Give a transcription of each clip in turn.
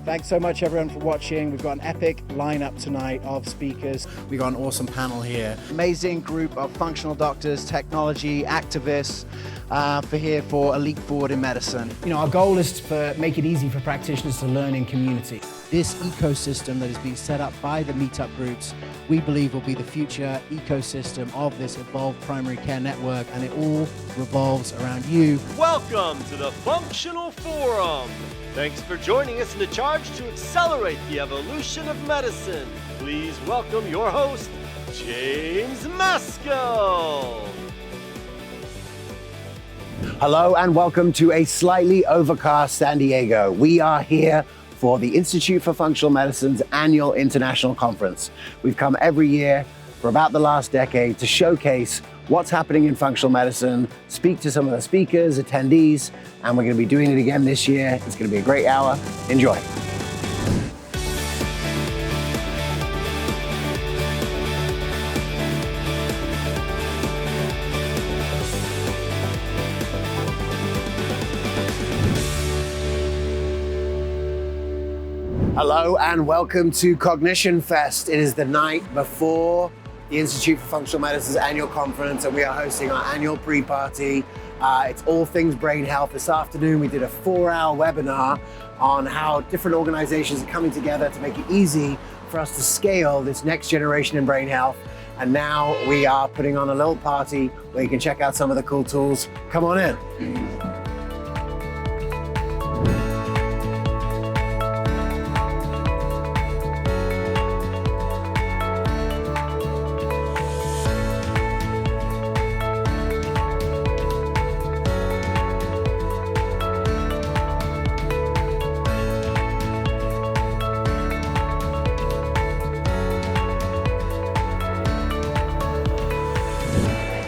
Thanks so much everyone for watching. We've got an epic lineup tonight of speakers. We've got an awesome panel here. Amazing group of functional doctors, technology, activists for a leap forward in medicine. You know, our goal is to make it easy for practitioners to learn in community. This ecosystem that is being set up by the meetup groups, we believe will be the future ecosystem of this evolved primary care network, and it all revolves around you. Welcome to the Functional Forum. Thanks for joining us in the charge to accelerate the evolution of medicine. Please welcome your host, James Maskell. Hello and welcome to a slightly overcast San Diego. We are here for the Institute for Functional Medicine's annual international conference. We've come every year for about the last decade to showcase what's happening in functional medicine, speak to some of the speakers, attendees, and we're going to be doing it again this year. It's going to be a great hour. Enjoy. Hello and welcome to Cognition Fest. It is the night before the Institute for Functional Medicine's annual conference, and we are hosting our annual pre-party. It's all things brain health. This afternoon we did a 4-hour webinar on how different organizations are coming together to make it easy for us to scale this next generation in brain health. And now we are putting on a little party where you can check out some of the cool tools. Come on in.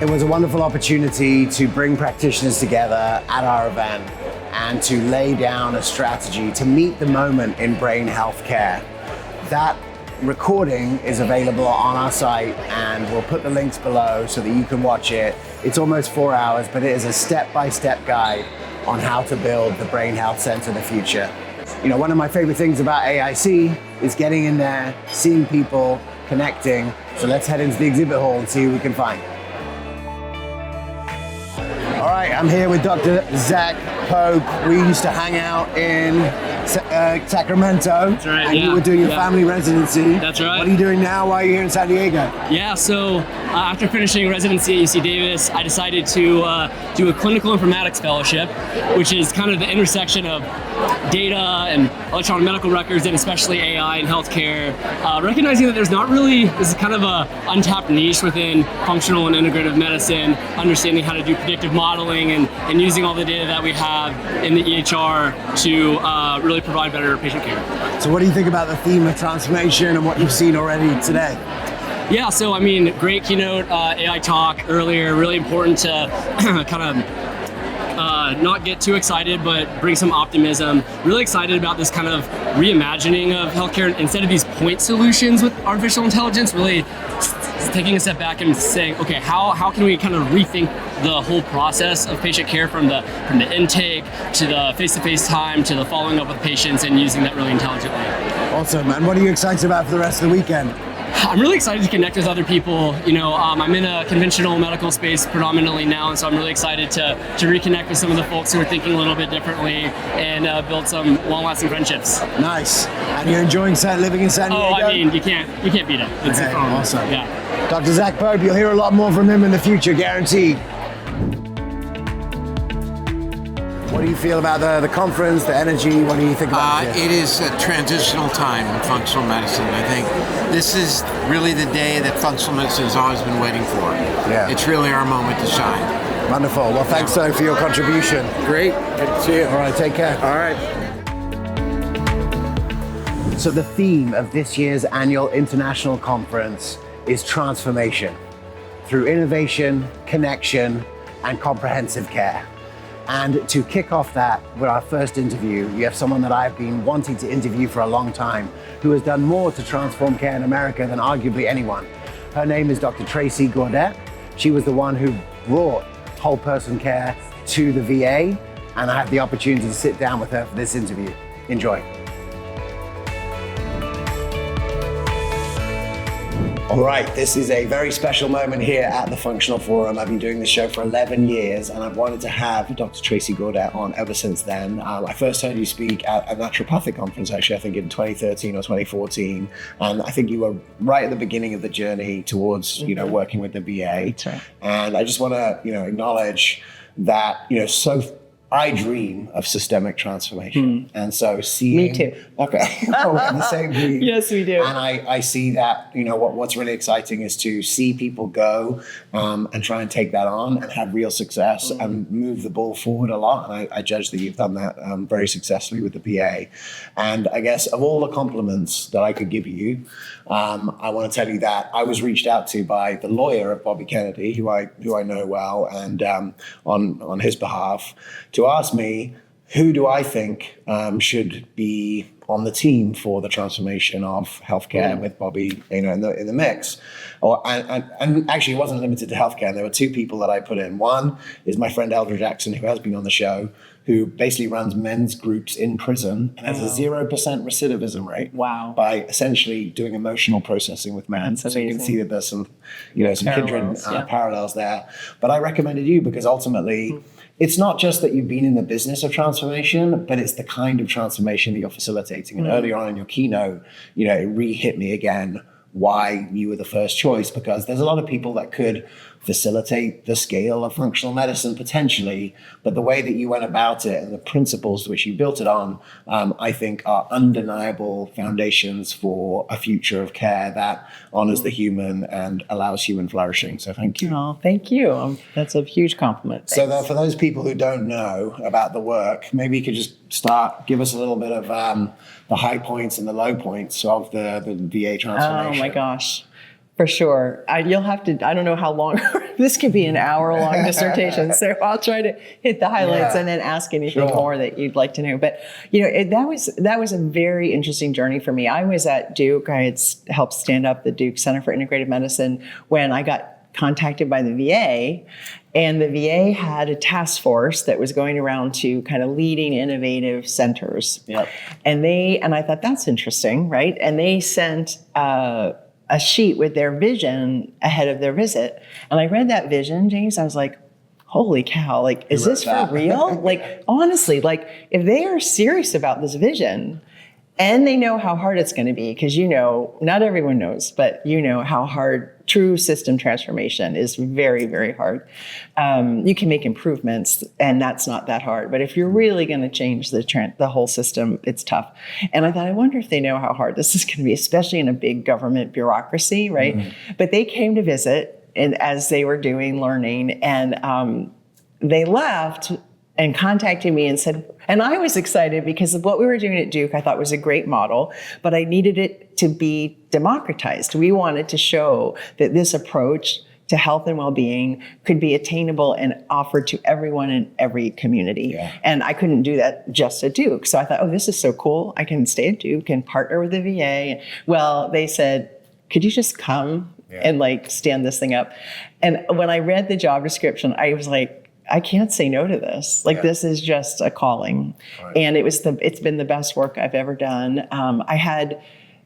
It was a wonderful opportunity to bring practitioners together at our event and to lay down a strategy to meet the moment in brain health care. That recording is available on our site, and we'll put the links below so that you can watch it. It's almost 4 hours, but it is a step-by-step guide on how to build the brain health center of the future. You know, one of my favorite things about AIC is getting in there, seeing people, connecting. So let's head into the exhibit hall and see who we can find. All right, I'm here with Dr. Zach Pope. We used to hang out in Sacramento. That's right, and yeah. you were doing your family residency. That's right. What are you doing now while you're here in San Diego? Yeah, so after finishing residency at UC Davis, I decided to do a clinical informatics fellowship, which is kind of the intersection of data and electronic medical records, and especially AI in healthcare, recognizing that there's not really, this is kind of a untapped niche within functional and integrative medicine, understanding how to do predictive modeling and using all the data that we have in the EHR to really provide better patient care. So what do you think about the theme of transformation and what you've seen already today? Yeah, so I mean, great keynote AI talk earlier, really important to kind of not get too excited, but bring some optimism. Really excited about this kind of reimagining of healthcare. Instead of these point solutions with artificial intelligence, really taking a step back and saying, okay, how can we kind of rethink the whole process of patient care from the intake to the face-to-face time to the following up with patients, and using that really intelligently. Awesome. And what are you excited about for the rest of the weekend? I'm really excited to connect with other people. You know, I'm in a conventional medical space predominantly now, and so I'm really excited to reconnect with some of the folks who are thinking a little bit differently and build some long-lasting friendships. Nice. And you're enjoying living in San Diego? Oh, I mean, you can't beat it. It's okay, awesome. Yeah. Dr. Zach Pope, you'll hear a lot more from him in the future, guaranteed. What do you feel about the conference, the energy? What do you think about it? It is a transitional time in functional medicine. I think this is really the day that functional medicine has always been waiting for. Yeah. It's really our moment to shine. Wonderful. Well, thanks so for your contribution. Great. Good to see you. All right, take care. All right. So the theme of this year's annual international conference is transformation through innovation, connection, and comprehensive care. And to kick off that with our first interview, you have someone that I've been wanting to interview for a long time, who has done more to transform care in America than arguably anyone. Her name is Dr. Tracy Gaudet. She was the one who brought whole person care to the VA, and I had the opportunity to sit down with her for this interview. Enjoy. All right, this is a very special moment here at the Functional Forum. I've been doing this show for 11 years and I've wanted to have Dr. Tracy Gaudet on ever since then. I first heard you speak at a naturopathic conference, actually, I think in 2013 or 2014. And I think you were right at the beginning of the journey towards, working with the VA. That's right. And I just want to, acknowledge that, I dream of systemic transformation. And so seeing... Me too. Okay. Oh, we have the same dream. Yes, we do. And I see that, what's really exciting is to see people go and try and take that on and have real success and move the ball forward a lot. And I judge that you've done that very successfully with the PA. And I guess of all the compliments that I could give you, I want to tell you that I was reached out to by the lawyer of Bobby Kennedy, who I know well, and on his behalf, to ask me, who do I think should be on the team for the transformation of healthcare with Bobby, in the mix? And actually, it wasn't limited to healthcare. There were two people that I put in. One is my friend Eldra Jackson, who has been on the show, who basically runs men's groups in prison and has a 0% recidivism rate. Wow. By essentially doing emotional processing with men. That's so you can amazing. see that there's some, some kindred parallels there. But I recommended you because ultimately, it's not just that you've been in the business of transformation, but it's the kind of transformation that you're facilitating. And earlier on in your keynote, it re-hit me again why you were the first choice, because there's a lot of people that could facilitate the scale of functional medicine potentially, but the way that you went about it and the principles which you built it on, I think are undeniable foundations for a future of care that honors the human and allows human flourishing. So thank you. Oh, thank you. That's a huge compliment. So then for those people who don't know about the work, maybe you could just give us a little bit of the high points and the low points of the VA transformation. Oh my gosh. For sure. You'll have to, I don't know how long, this could be an hour-long dissertation, so I'll try to hit the highlights and then ask anything more that you'd like to know. But, that was a very interesting journey for me. I was at Duke. I had helped stand up the Duke Center for Integrative Medicine when I got contacted by the VA, and the VA had a task force that was going around to kind of leading innovative centers. Yep. And I thought, that's interesting, right? And they sent a sheet with their vision ahead of their visit. And I read that vision, James, I was like, holy cow, is this for real? Honestly, if they are serious about this vision, and they know how hard it's going to be, because not everyone knows, but how hard true system transformation is. Very, very hard. You can make improvements, and that's not that hard. But if you're really going to change the whole system, it's tough. And I thought, I wonder if they know how hard this is going to be, especially in a big government bureaucracy, right? Mm-hmm. But they came to visit, and as they were learning, and they left and contacted me and said, and I was excited because of what we were doing at Duke, I thought was a great model, but I needed it to be democratized. We wanted to show that this approach to health and well-being could be attainable and offered to everyone in every community. Yeah. And I couldn't do that just at Duke. So I thought, this is so cool. I can stay at Duke and partner with the VA. Well, they said, could you just come and stand this thing up? And when I read the job description, I was like, I can't say no to this. This is just a calling. Right. And it's been the best work I've ever done.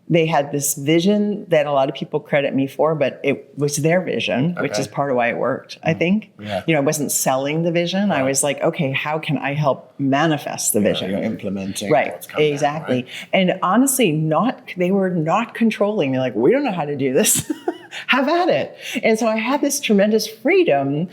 They had this vision that a lot of people credit me for, but it was their vision, which is part of why it worked, I think. Yeah. I wasn't selling the vision. Right. I was like, okay, how can I help manifest the vision? You're implementing. Right, exactly. Down, right? And honestly, they were not controlling. They're like, we don't know how to do this. Have at it. And so I had this tremendous freedom.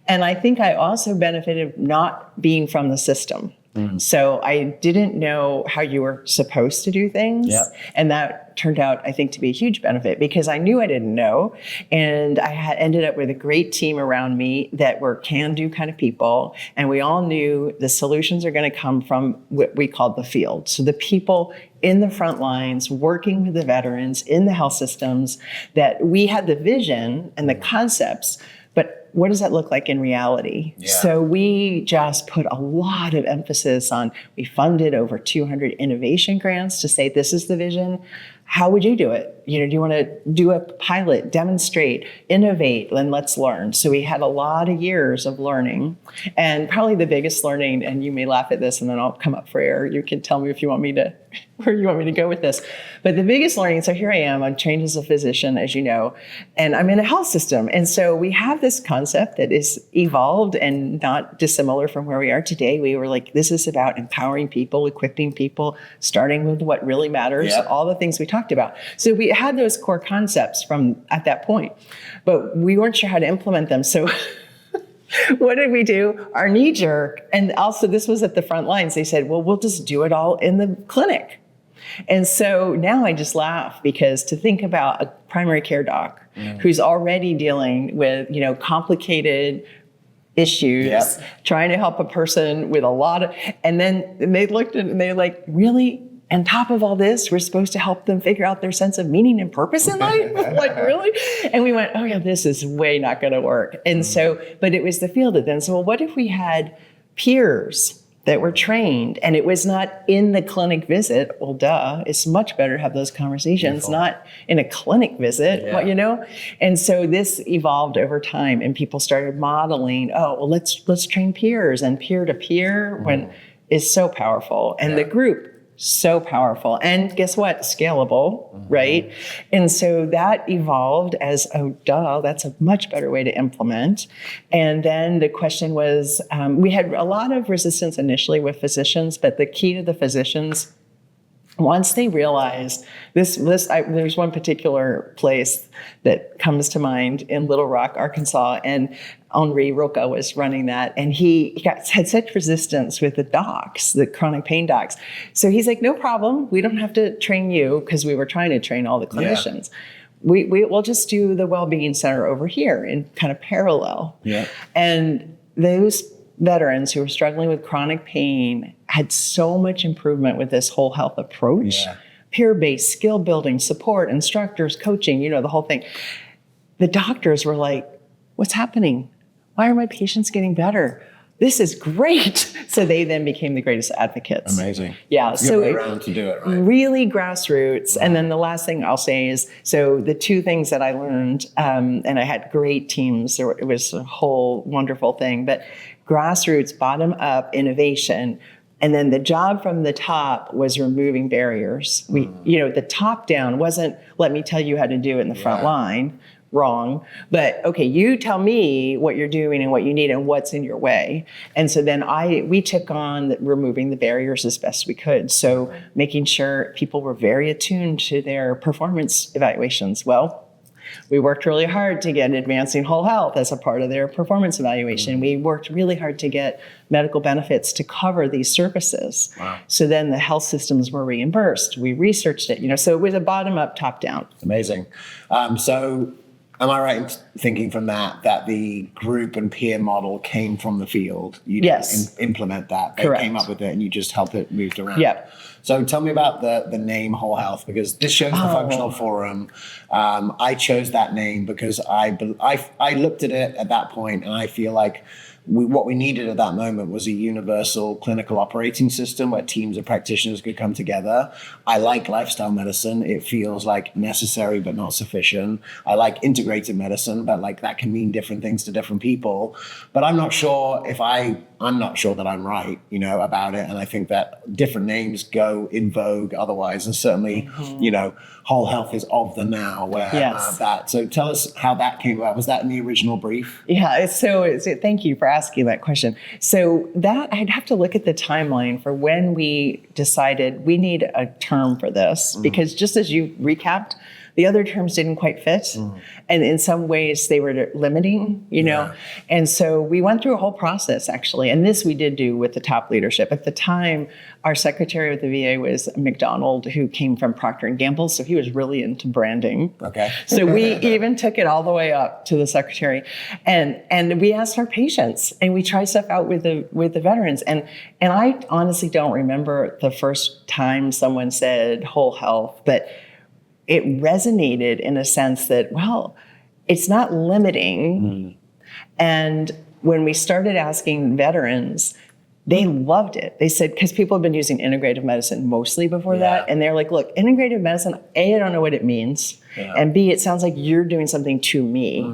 And I think I also benefited not being from the system. Mm-hmm. So I didn't know how you were supposed to do things. Yep. And that turned out, I think, to be a huge benefit because I knew I didn't know. And I had ended up with a great team around me that were can-do kind of people. And we all knew the solutions are going to come from what we called the field. So the people in the front lines, working with the veterans in the health systems, that we had the vision and the concepts, but what does that look like in reality? Yeah. So we just put a lot of emphasis on, we funded over 200 innovation grants to say, this is the vision. how would you do it? Do you want to do a pilot, demonstrate, innovate, then let's learn. So we had a lot of years of learning, and probably the biggest learning, and you may laugh at this and then I'll come up for air. You can tell me if you want me to, where you want me to go with this. But the biggest learning, so here I am, I'm trained as a physician, as you know, and I'm in a health system. And so we have this concept that is evolved and not dissimilar from where we are today. We were like, this is about empowering people, equipping people, starting with what really matters, all the things we talked about. So we had those core concepts from at that point, but we weren't sure how to implement them. So what did we do? Our knee jerk, and also this was at the front lines, they said, well, we'll just do it all in the clinic. And so now I just laugh, because to think about a primary care doc who's already dealing with, complicated issues, trying to help a person with a lot of, and then they looked at it and they're like, really? On top of all this, we're supposed to help them figure out their sense of meaning and purpose in life? Like, really? And we went, oh yeah, this is way not going to work. And so, but it was the field of then. So, well, what if we had peers that were trained and it was not in the clinic visit? Well, duh, it's much better to have those conversations, not in a clinic visit, And so this evolved over time, and people started modeling, let's train peers, and peer-to-peer when is so powerful. And the group, so powerful. And guess what? Scalable, right? And so that evolved as, that's a much better way to implement. And then the question was, we had a lot of resistance initially with physicians, but the key to the physicians, once they realized there's one particular place that comes to mind in Little Rock, Arkansas, and Henri Roca was running that, and he had such resistance with the docs, the chronic pain docs. So he's like, no problem, we don't have to train you, because we were trying to train all the clinicians. We'll just do the well-being center over here in kind of parallel. And those veterans who were struggling with chronic pain had so much improvement with this whole health approach. Peer-based, skill building, support, instructors, coaching, the whole thing. The doctors were like, what's happening? Why are my patients getting better? This is great. So they then became the greatest advocates. Amazing. Yeah. It's a so good way around to do it, right? Really grassroots. And then the last thing I'll say is, so the two things that I learned, and I had great teams. It was a whole wonderful thing, but grassroots, bottom up innovation. And then the job from the top was removing barriers. The top down wasn't, let me tell you how to do it in the front line. Wrong. But okay, you tell me what you're doing and what you need and what's in your way. And so then we took on removing the barriers as best we could. So making sure people were very attuned to their performance evaluations. Well, we worked really hard to get advancing whole health as a part of their performance evaluation. We worked really hard to get medical benefits to cover these services. So then the health systems were reimbursed. We researched it, so it was a bottom up, top down. Amazing. So am I right in thinking from that the group and peer model came from the field? You didn't implement that. They Correct. Came up with it and you just helped it move around. Yep. So tell me about the name Whole Health, because this shows the functional forum. I chose that name because I looked at it at that point and I feel like what we needed at that moment was a universal clinical operating system where teams of practitioners could come together. I like lifestyle medicine. It feels like necessary but not sufficient. I like integrated medicine, but like that can mean different things to different people. But I'm not sure I'm not sure that I'm right, about it. And I think that different names go in vogue otherwise. And certainly, Whole Health is of the now where that. So tell us how that came about. Was that in the original brief? Yeah, so thank you for asking that question. So that I'd have to look at the timeline for when we decided we need a term for this, because just as you recapped, the other terms didn't quite fit. And in some ways they were limiting, And so we went through a whole process actually. And this we did do with the top leadership. At the time, our secretary of the VA was McDonald, who came from Procter & Gamble. So he was really into branding. Okay. So we even took it all the way up to the secretary. And we asked our patients and we tried stuff out with the veterans. And I honestly don't remember the first time someone said whole health, but it resonated in a sense that, well, it's not limiting. And when we started asking veterans, They loved it. They said, because people have been using integrative medicine mostly before that. And they're like, look, integrative medicine, A, I don't know what it means. And B, it sounds like you're doing something to me.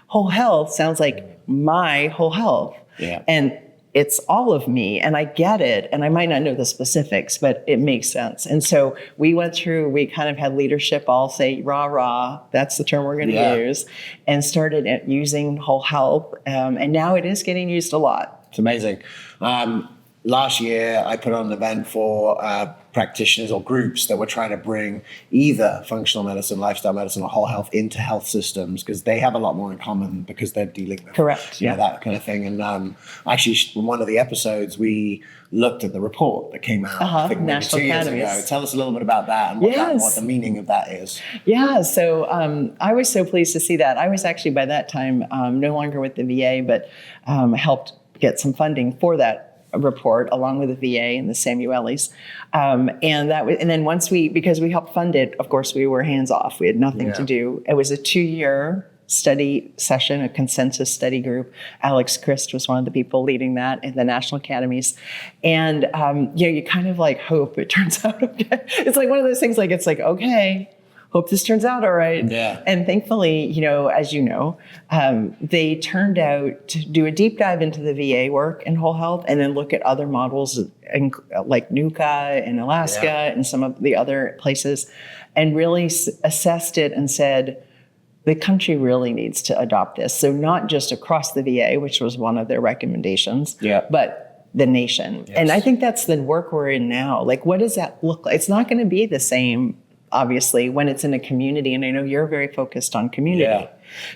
Whole health sounds like my whole health. And it's all of me, and I get it, and I might not know the specifics, but it makes sense. And so we went through, we kind of had leadership all say, rah, rah, that's the term we're going to use, and started using whole health. And now it is getting used a lot. It's amazing. Last year, I put on an event for practitioners or groups that were trying to bring either functional medicine, lifestyle medicine, or whole health into health systems, because they have a lot more in common because they're dealing with that kind of thing. And actually, in one of the episodes, we looked at the report that came out I think maybe 2 years ago. Tell us a little bit about that and what the meaning of that is. Yeah, so I was so pleased to see that. I was actually by that time no longer with the VA, but helped get some funding for that report along with the VA and the Samuelis. And then once because we helped fund it, of course, we were hands off. We had nothing to do. It was a 2-year study session, a consensus study group. Alex Christ was one of the people leading that in the National Academies. And, you kind of like hope it turns out okay. It's like one of those things like, it's like, okay, hope this turns out all right. And thankfully, as you know, they turned out to do a deep dive into the VA work in whole health and then look at other models like NUCA in Alaska and some of the other places and really assessed it and said, the country really needs to adopt this. So not just across the VA, which was one of their recommendations, but the nation. And I think that's the work we're in now. Like, what does that look like? It's not going to be the same, obviously, when it's in a community, and I know you're very focused on community.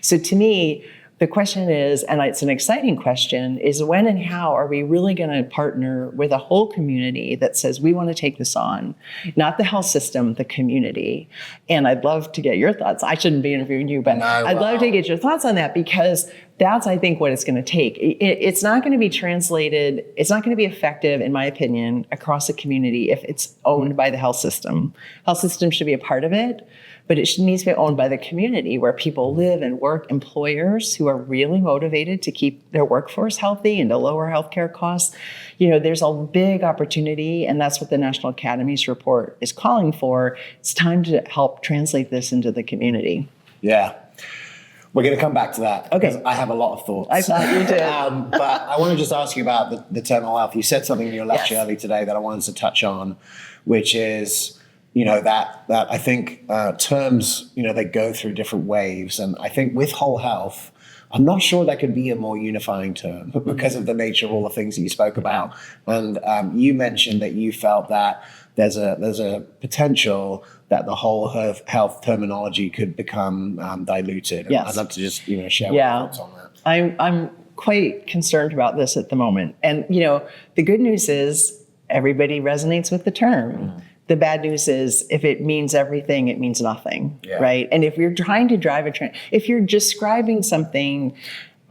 So to me, the question is, and it's an exciting question, is when and how are we really going to partner with a whole community that says we want to take this on? Not the health system, the community. And I'd love to get your thoughts. I shouldn't be interviewing you, but I'd love to get your thoughts on that, because that's, I think, what it's going to take. It's not going to be translated, it's not going to be effective, in my opinion, across a community if it's owned by the health system. Health system should be a part of it, but it needs to be owned by the community where people live and work, employers who are really motivated to keep their workforce healthy and to lower healthcare costs. There's a big opportunity, and that's what the National Academies report is calling for. It's time to help translate this into the community. We're going to come back to that. Okay. I have a lot of thoughts. I thought you did. But I want to just ask you about the term whole health. You said something in your lecture earlier today that I wanted to touch on, which is, that I think terms, they go through different waves. And I think with whole health, I'm not sure that could be a more unifying term because of the nature of all the things that you spoke about. And you mentioned that you felt that there's a potential that the whole health terminology could become diluted. And I'd love to just share your thoughts on that. I'm quite concerned about this at the moment. And the good news is everybody resonates with the term. The bad news is if it means everything, it means nothing, right? And if you're trying to drive if you're describing something,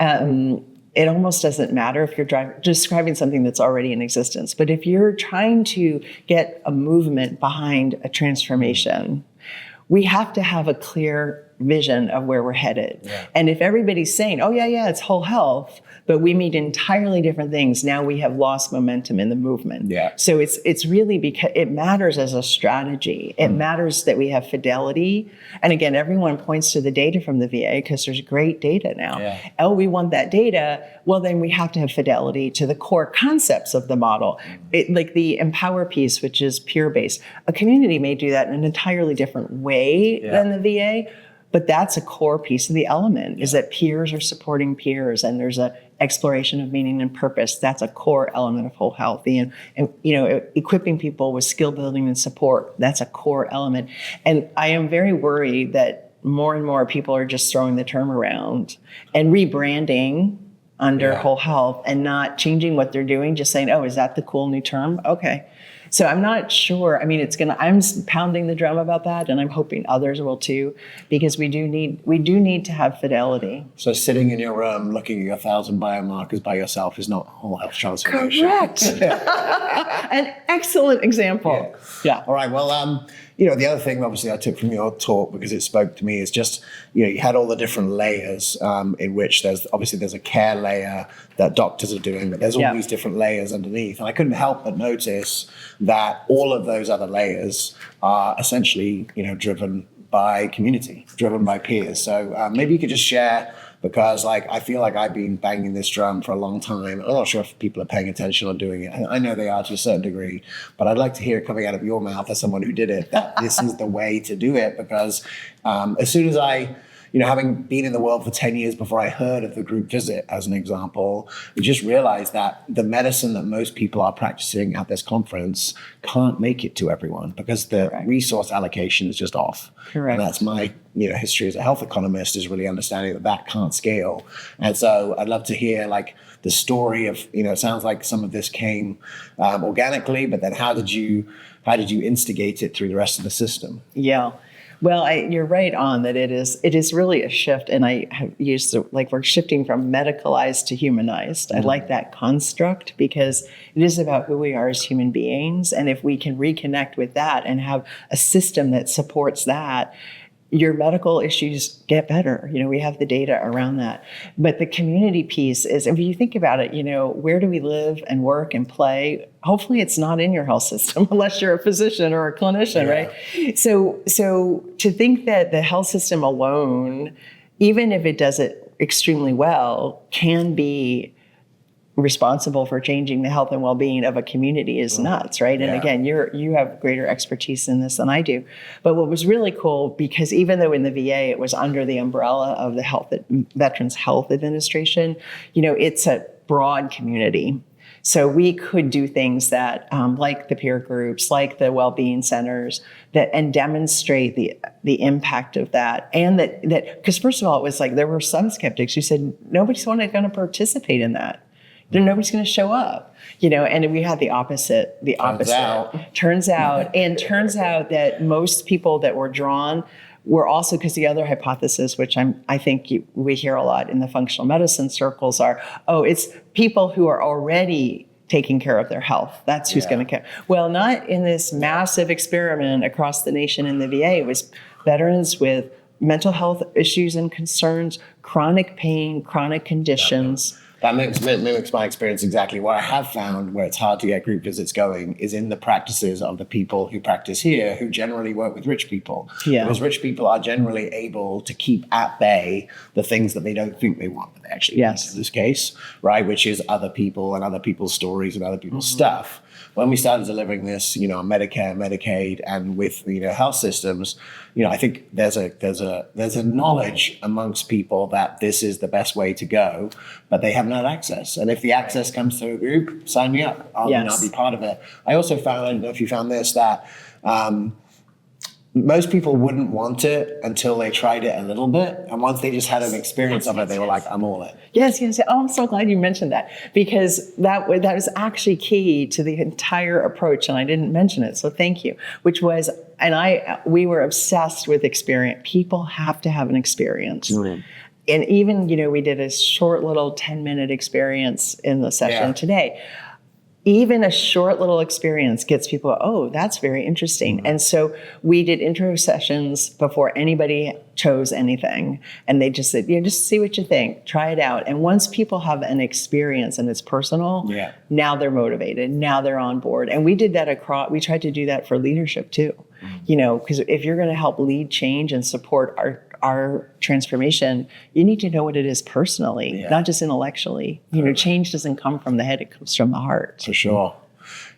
it almost doesn't matter if you're describing something that's already in existence. But if you're trying to get a movement behind a transformation, we have to have a clear vision of where we're headed. And if everybody's saying, oh, it's whole health, but we mean entirely different things, now we have lost momentum in the movement. So it's really because it matters as a strategy. It matters that we have fidelity. And again, everyone points to the data from the VA because there's great data now. Oh, we want that data. Well, then we have to have fidelity to the core concepts of the model. Like the empower piece, which is peer-based. A community may do that in an entirely different way than the VA. But that's a core piece of the element, is that peers are supporting peers and there's an exploration of meaning and purpose. That's a core element of whole health. And equipping people with skill building and support, that's a core element. And I am very worried that more and more people are just throwing the term around and rebranding under whole health and not changing what they're doing, just saying, oh, is that the cool new term? Okay. So I'm not sure. I mean, I'm pounding the drum about that, and I'm hoping others will too, because we do need to have fidelity. So sitting in your room looking at 1,000 biomarkers by yourself is not whole health transformation. Correct. An excellent example. Yeah. All right. Well, the other thing obviously I took from your talk, because it spoke to me, is just, you had all the different layers in which there's a care layer that doctors are doing, but there's all these different layers underneath. And I couldn't help but notice that all of those other layers are essentially, driven by community, driven by peers. So maybe you could just share, because I feel like I've been banging this drum for a long time. I'm not sure if people are paying attention or doing it. I know they are to a certain degree, but I'd like to hear it coming out of your mouth as someone who did it, that this is the way to do it. Because as soon as I, having been in the world for 10 years before I heard of the group visit, as an example, we just realized that the medicine that most people are practicing at this conference can't make it to everyone, because the resource allocation is just off. Correct. And that's my history as a health economist, is really understanding that can't scale. And so I'd love to hear the story of, it sounds like some of this came organically, but then how did you instigate it through the rest of the system? Yeah. Well, you're right on that. It is really a shift, and I have used we're shifting from medicalized to humanized. I like that construct, because it is about who we are as human beings, and if we can reconnect with that and have a system that supports that, your medical issues get better. We have the data around that. But the community piece is, if you think about it, where do we live and work and play? Hopefully it's not in your health system, unless you're a physician or a clinician, right? So to think that the health system alone, even if it does it extremely well, can be responsible for changing the health and well-being of a community is nuts, right? And again, you have greater expertise in this than I do. But what was really cool, because even though in the VA it was under the umbrella of the Veterans Health Administration, it's a broad community. So we could do things that, like the peer groups, like the well-being centers, and demonstrate the impact of that. And that because first of all, it was there were some skeptics who said nobody's going to participate in that. Nobody's going to show up, and we had the opposite. Turns out that most people that were drawn were also, because the other hypothesis, which I think we hear a lot in the functional medicine circles, are, it's people who are already taking care of their health. That's who's going to care. Well, not in this massive experiment across the nation in the VA. It was veterans with mental health issues and concerns, chronic pain, chronic conditions. That mimics my experience exactly. What I have found where it's hard to get group visits going is in the practices of the people who practice here, who generally work with rich people. Yeah. Because rich people are generally able to keep at bay the things that they don't think they want, but they actually want in this case, right? Which is other people and other people's stories and other people's stuff. When we started delivering this, on Medicare, Medicaid, and with health systems, I think there's a knowledge amongst people that this is the best way to go, but they haven't had access. And if the access comes through a group, sign me up. I'll be part of it. I also found, I don't know if you found this, that most people wouldn't want it until they tried it a little bit. And once they just had an experience of it, they were like, I'm all in. Yes. Oh, I'm so glad you mentioned that, because that was actually key to the entire approach. And I didn't mention it. So thank you, which was, we were obsessed with experience. People have to have an experience. Mm-hmm. And even, we did a short little 10-minute experience in the session today. Even a short little experience gets people, oh, that's very interesting. Mm-hmm. And so we did intro sessions before anybody chose anything. And they just said, just see what you think, try it out. And once people have an experience and it's personal, now they're motivated, now they're on board. And we did that we tried to do that for leadership too. Mm-hmm. Because if you're going to help lead change and support our transformation, you need to know what it is personally, not just intellectually. Change doesn't come from the head, it comes from the heart. For sure.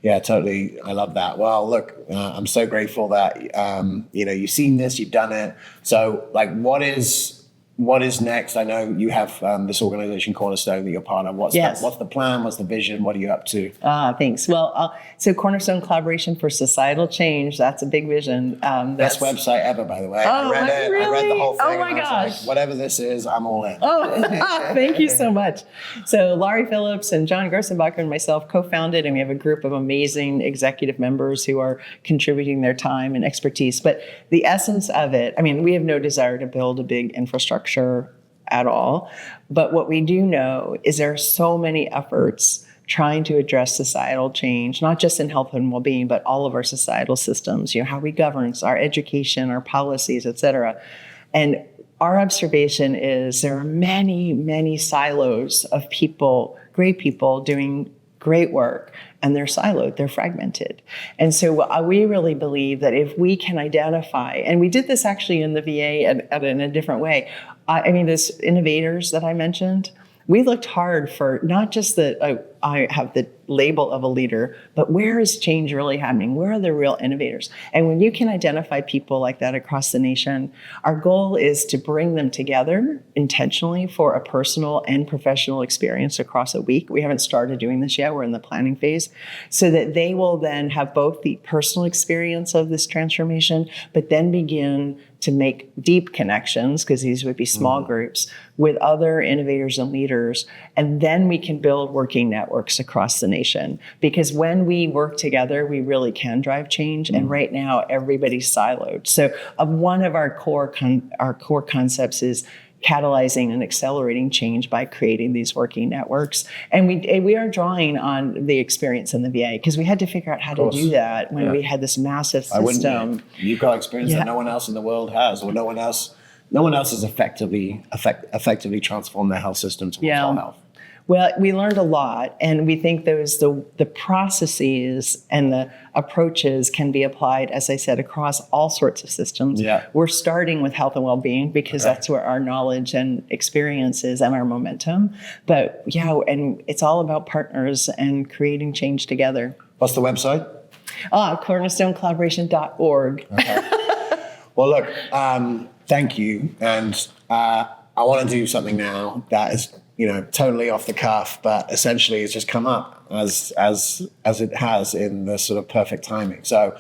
Yeah, totally. I love that. Well, look, I'm so grateful that, you've seen this, you've done it. So what is what is next? I know you have this organization Cornerstone that you're part of. What's the plan? What's the vision? What are you up to? Thanks. Well, so Cornerstone Collaboration for Societal Change, that's a big vision. Best website ever, by the way. Oh, I read it. really? I read the whole thing. Oh my and I was gosh. like, whatever this is, I'm all in. Thank you so much. So Laurie Phillips and John Grossenbacher and myself co-founded, and we have a group of amazing executive members who are contributing their time and expertise. But the essence of it, I mean, we have no desire to build a big infrastructure at all. But what we do know is there are so many efforts trying to address societal change, not just in health and well-being, but all of our societal systems, how we govern, our education, our policies, et cetera. And our observation is there are many, many silos of people, great people doing great work, and they're siloed, they're fragmented. And so we really believe that if we can identify, and we did this actually in the VA in a different way. I mean, those innovators that I mentioned, we looked hard for not just I have the label of a leader, but where is change really happening? Where are the real innovators? And when you can identify people like that across the nation, our goal is to bring them together intentionally for a personal and professional experience across a week. We haven't started doing this yet. We're in the planning phase, so that they will then have both the personal experience of this transformation, but then begin to make deep connections, because these would be small groups, with other innovators and leaders. And then we can build working networks across the nation. Because when we work together, we really can drive change. And right now, everybody's siloed. So one of our core concepts is catalyzing and accelerating change by creating these working networks. And we are drawing on the experience in the VA, because we had to figure out how to do that when we had this massive system. You've got experience that no one else in the world has, or no one else has effectively transformed their health system towards whole health. Well, we learned a lot, and we think the processes and the approaches can be applied, as I said, across all sorts of systems. Yeah. We're starting with health and well-being because that's where our knowledge and experience is and our momentum. But and it's all about partners and creating change together. What's the website? Cornerstonecollaboration.org. Okay. Well, look, thank you. And I want to do something now that is totally off the cuff, but essentially it's just come up as it has in the sort of perfect timing. So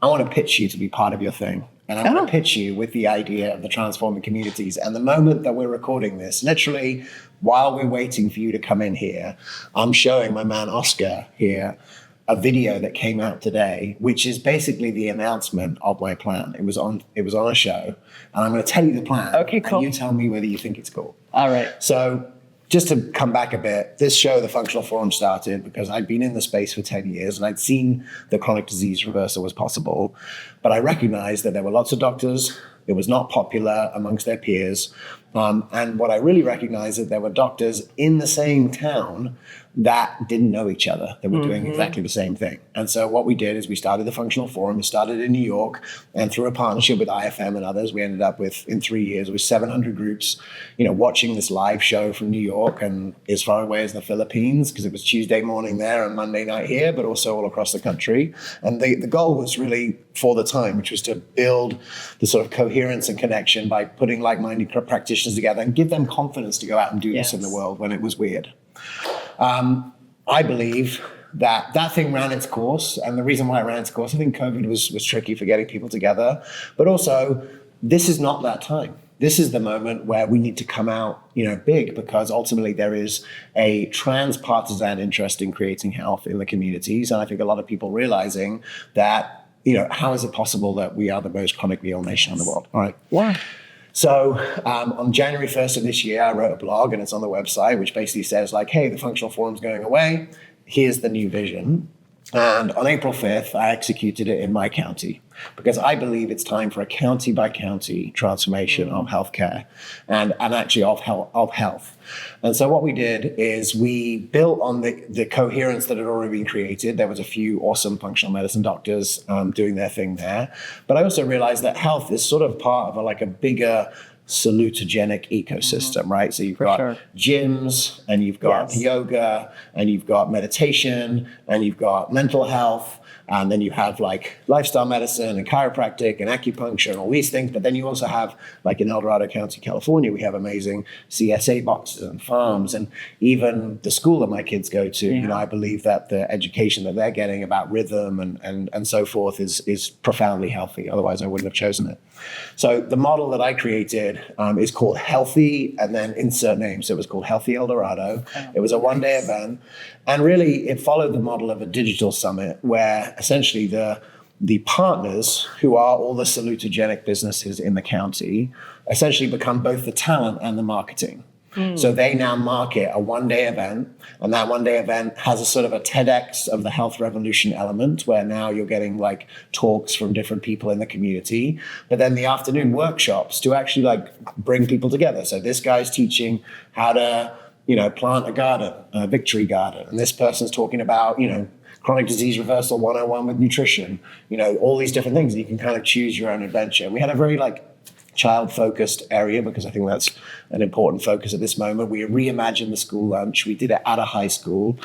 I want to pitch you to be part of your thing. And I want to pitch you with the idea of the transforming communities. And the moment that we're recording this, literally while we're waiting for you to come in here, I'm showing my man Oscar here a video that came out today, which is basically the announcement of my plan. It was on a show, and I'm going to tell you the plan. Okay, cool. And you tell me whether you think it's cool. All right. So just to come back a bit, this show, the Functional Forum, started because I'd been in the space for 10 years and I'd seen that chronic disease reversal was possible, but I recognized that there were lots of doctors. It was not popular amongst their peers. And what I really recognized is that there were doctors in the same town that didn't know each other, that were doing exactly the same thing. And so what we did is we started the Functional Forum. It started in New York, and through a partnership with IFM and others, we ended up with, in 3 years, with 700 groups, watching this live show from New York and as far away as the Philippines, because it was Tuesday morning there and Monday night here, but also all across the country. And the goal was really, for the time, which was to build the sort of coherence and connection by putting like-minded practitioners together and give them confidence to go out and do this in the world when it was weird. I believe that thing ran its course, and the reason why it ran its course, I think COVID was tricky for getting people together, but also this is not that time. This is the moment where we need to come out, big, because ultimately there is a transpartisan interest in creating health in the communities, and I think a lot of people realizing that, how is it possible that we are the most chronically ill nation in the world? All right. Yeah. So on January 1st of this year, I wrote a blog, and it's on the website, which basically says hey, the Functional Forum's going away. Here's the new vision. And on April 5th, I executed it in my county, because I believe it's time for a county by county transformation of healthcare and actually of health. And so what we did is we built on the coherence that had already been created. There was a few awesome functional medicine doctors doing their thing there. But I also realized that health is sort of part of a bigger salutogenic ecosystem, right? So you've got gyms, and you've got yoga, and you've got meditation, and you've got mental health, And then you have like lifestyle medicine and chiropractic and acupuncture and all these things. But then you also have, like in El Dorado County, California, we have amazing CSA boxes and farms, and even the school that my kids go to. You know, I believe that the education that they're getting about rhythm and so forth is profoundly healthy. Otherwise, I wouldn't have chosen it. So the model that I created is called Healthy, and then insert name. So it was called Healthy El Dorado. It was a one-day event, and really it followed the model of a digital summit, where essentially the partners, who are all the salutogenic businesses in the county, essentially become both the talent and the marketing. So they now market a one-day event, and that one-day event has a sort of a TEDx of the health revolution element, where now you're getting like talks from different people in the community, but then the afternoon workshops to actually like bring people together. So this guy's teaching how to, plant a garden, a victory garden, and this person's talking about, chronic disease reversal 101 with nutrition, all these different things. You can kind of choose your own adventure. And we had a very child-focused area, because I think that's an important focus at this moment. We reimagined the school lunch. We did it at a high school.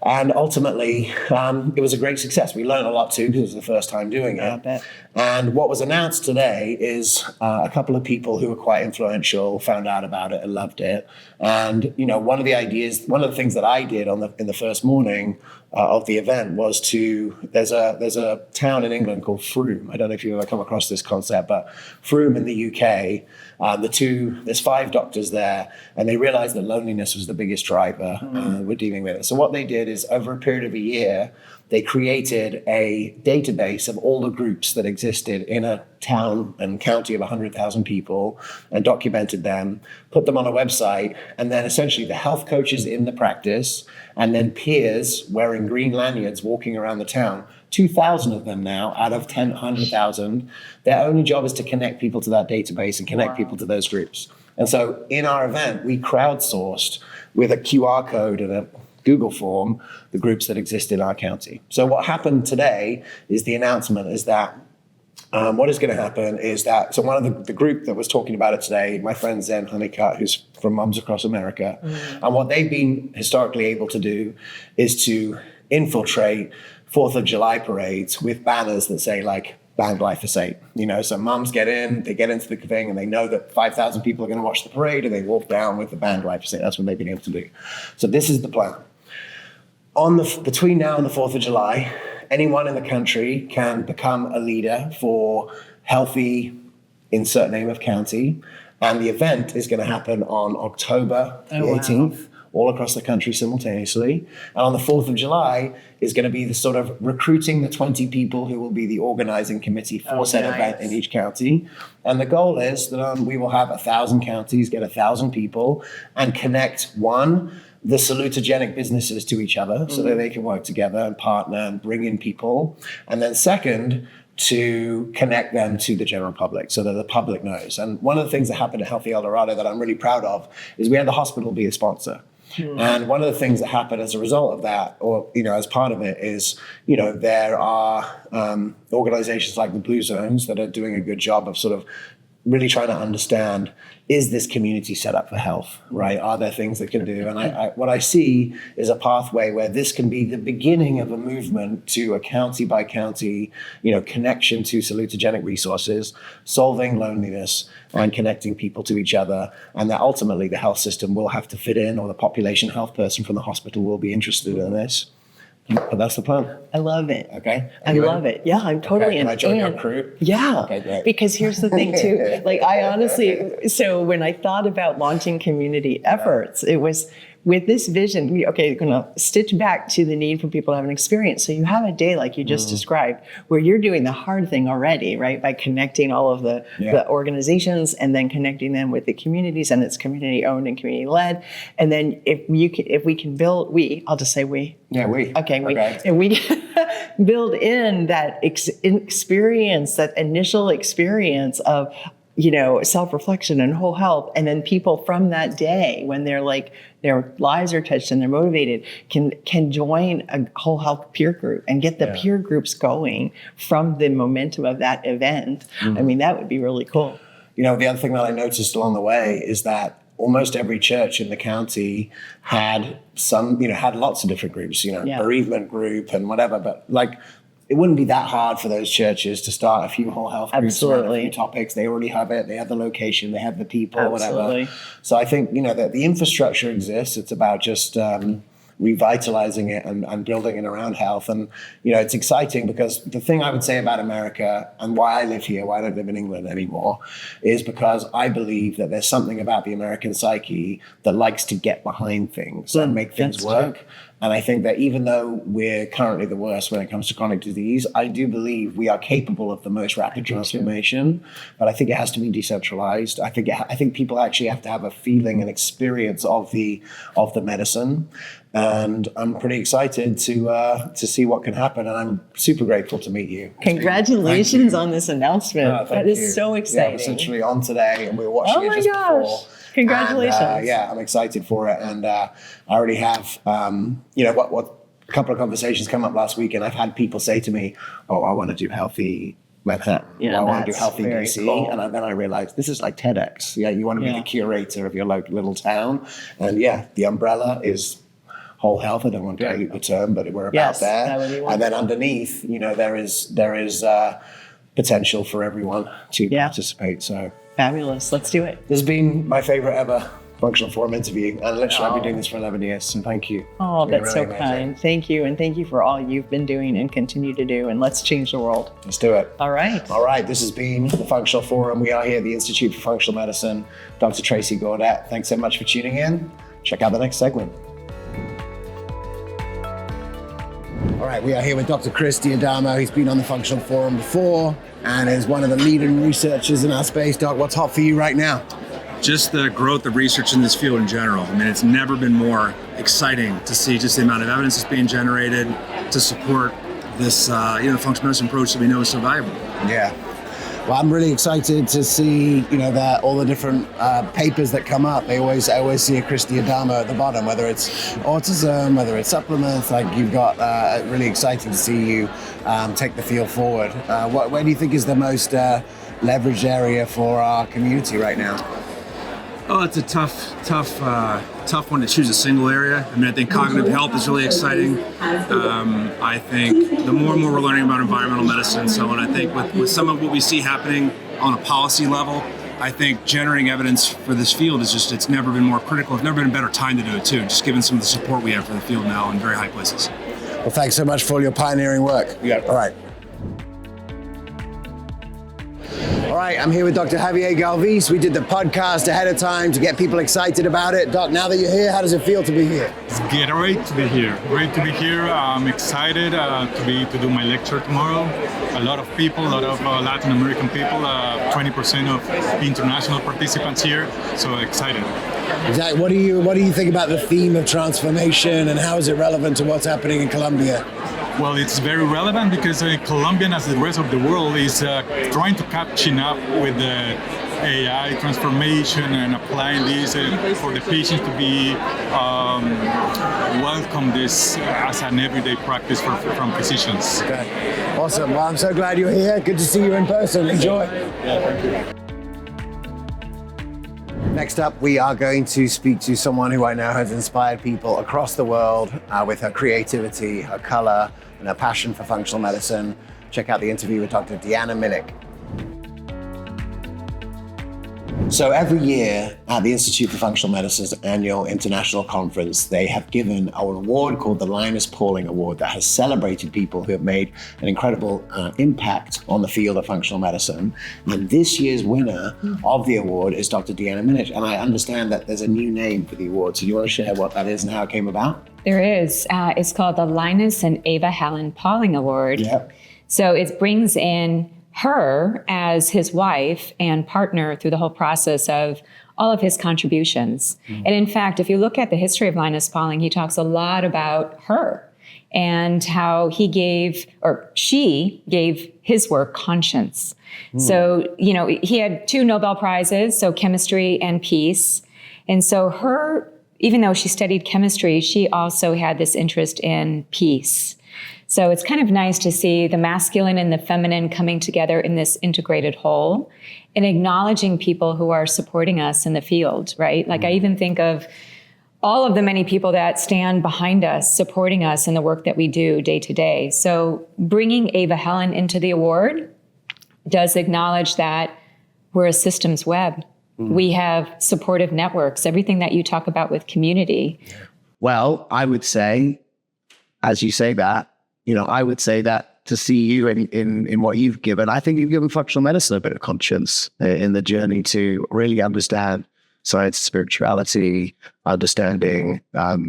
And ultimately, it was a great success. We learned a lot too, because it was the first time doing it. I bet. And what was announced today is a couple of people who were quite influential found out about it and loved it. And one of the things that I did in the first morning of the event was there's a town in England called Frome. I don't know if you've ever come across this concept, but Frome in the UK, there's 5 doctors there, and they realized that loneliness was the biggest driver we're dealing with it. So what they did is, over a period of a year, they created a database of all the groups that existed in a town and county of 100,000 people, and documented them, put them on a website, and then essentially the health coaches in the practice, and then peers wearing green lanyards walking around the town. 2,000 of them now out of 100,000. Their only job is to connect people to that database and connect people to those groups. And so in our event, we crowdsourced with a QR code and a Google form the groups that exist in our county. So what happened today is the announcement is that what is going to happen is that, so one of the group that was talking about it today, my friend Zen Honeycutt, who's from Moms Across America, and what they've been historically able to do is to infiltrate 4th of July parades with banners that say like, ban glyphosate. So mums get into the thing, and they know that 5,000 people are going to watch the parade, and they walk down with the ban glyphosate. That's what they've been able to do. So this is the plan. Between now and the 4th of July, anyone in the country can become a leader for Healthy, insert name of county, and the event is going to happen on October the 18th. All across the country simultaneously. And on the 4th of July is going to be the sort of recruiting the 20 people who will be the organizing committee for said event in each county. And the goal is that we will have 1,000 counties, get 1,000 people, and connect the salutogenic businesses to each other so that they can work together and partner and bring in people. And then second, to connect them to the general public so that the public knows. And one of the things that happened at Healthy El Dorado that I'm really proud of is we had the hospital be a sponsor. And one of the things that happened as a result of that, or, as part of it is, there are organizations like the Blue Zones that are doing a good job of sort of really trying to understand, is this community set up for health, right? Are there things that can do? And what I see is a pathway where this can be the beginning of a movement to a county by county, connection to salutogenic resources, solving loneliness and connecting people to each other. And that ultimately the health system will have to fit in, or the population health person from the hospital will be interested in this. But that's the plan. I love it. Okay. I love it. Yeah, I'm totally in. Can I join your in. crew? Yeah. Okay, great. Because here's the thing too. I honestly, so when I thought about launching community efforts, it was with this vision, you're going to stitch back to the need for people to have an experience. So you have a day like you just described, where you're doing the hard thing already, right? By connecting all of the organizations, and then connecting them with the communities, and it's community owned and community led. And then if we can build, I'll just say we. Yeah, we. Okay, and we build in that experience, that initial experience of, self-reflection and whole health. And then people from that day, when they're their lives are touched and they're motivated, can join a whole health peer group and get the peer groups going from the momentum of that event. I mean, that would be really cool. The other thing that I noticed along the way is that almost every church in the county had had lots of different groups, bereavement group and whatever, but it wouldn't be that hard for those churches to start a few whole health groups around a Absolutely. few topics. They already have it. They have the location. They have the people, Absolutely. whatever. So I think, that the infrastructure exists. It's about just revitalizing it and building it around health. And, it's exciting because the thing I would say about America and why I live here, why I don't live in England anymore, is because I believe that there's something about the American psyche that likes to get behind things and make things that's work. And I think that even though we're currently the worst when it comes to chronic disease, I do believe we are capable of the most rapid transformation. But I think it has to be decentralized. I think people actually have to have a feeling and experience of the medicine. And I'm pretty excited to see what can happen. And I'm super grateful to meet you. Congratulations on this announcement. Thank That is you. so Yeah, exciting. I was literally on today, and we were watching it just before. Congratulations. And, I'm excited for it. And I already have, what a couple of conversations come up last week, and I've had people say to me, oh, I want to do healthy Manhattan. Yeah, I want to do that's healthy very DC. cool. And then I realized this is like TEDx. Yeah, you want to be Yeah. the curator of your little town. And the umbrella is whole health. I don't want to dilute the term, but we're Yes, about that would be there. wonderful. And then underneath, there is potential for everyone to participate. So Fabulous. Let's do it. this has been my favorite ever Functional Forum interview. And literally, I've been doing this for 11 years. So thank you. Oh, It's been that's really so amazing. kind. Thank you. And thank you for all you've been doing and continue to do. And let's change the world. Let's do it. All right. All right, this has been the Functional Forum. We are here at the Institute for Functional Medicine. Dr. Tracy Gaudet, thanks so much for tuning in. Check out the next segment. All right, we are here with Dr. Chris Diadamo. He's been on the Functional Forum before and is one of the leading researchers in our space. Doc, what's hot for you right now? Just the growth of research in this field in general. I mean, it's never been more exciting to see just the amount of evidence that's being generated to support this, functional medicine approach that we know is so valuable. Yeah. Well, I'm really excited to see, that all the different papers that come up. I always see a Chris Diadamo at the bottom, whether it's autism, whether it's supplements. Like you've got really exciting to see you take the field forward. Where do you think is the most leveraged area for our community right now? Oh, it's a tough one to choose a single area. I mean, I think cognitive health is really exciting. I think the more and more we're learning about environmental medicine and so on, I think with some of what we see happening on a policy level, I think generating evidence for this field it's never been more critical. It's never been a better time to do it too, just given some of the support we have for the field now in very high places. Well, thanks so much for all your pioneering work. Yeah. All right. All right, I'm here with Dr. Javier Galvis. We did the podcast ahead of time to get people excited about it. Doc, now that you're here, how does it feel to be here? It's great to be here. Great to be here. I'm excited to do my lecture tomorrow. A lot of people, a lot of Latin American people, 20% of international participants here. So excited. Exactly. What do you think about the theme of transformation and how is it relevant to what's happening in Colombia? Well, it's very relevant because Colombia, as the rest of the world, is trying to catching up with the AI transformation and applying this for the patients to be welcome this as an everyday practice from physicians. Okay. Awesome. Well, I'm so glad you're here. Good to see you in person. Enjoy. Yeah, thank you. Next up, we are going to speak to someone who I know has inspired people across the world with her creativity, her color, and her passion for functional medicine. Check out the interview with Dr. Deanna Minnick. So every year at the Institute for Functional Medicine's annual international conference, they have given an award called the Linus Pauling Award that has celebrated people who have made an incredible impact on the field of functional medicine. And this year's winner of the award is Dr. Deanna Minnick. And I understand that there's a new name for the award. So do you want to share what that is and how it came about? There is. It's called the Linus and Ava Helen Pauling Award. Yep. So it brings in her as his wife and partner through the whole process of all of his contributions. And in fact, if you look at the history of Linus Pauling, he talks a lot about her and how he gave, or she gave his work conscience. So, he had 2 Nobel Prizes, so chemistry and peace. And so her, even though she studied chemistry, she also had this interest in peace. So it's kind of nice to see the masculine and the feminine coming together in this integrated whole and acknowledging people who are supporting us in the field, right? Like I even think of all of the many people that stand behind us, supporting us in the work that we do day to day. So bringing Ava Helen into the award does acknowledge that we're a systems web. We have supportive networks, everything that you talk about with community. Well, I would say, as you say that, I would say that to see you in what you've given, I think you've given functional medicine a bit of conscience in the journey to really understand science, spirituality, understanding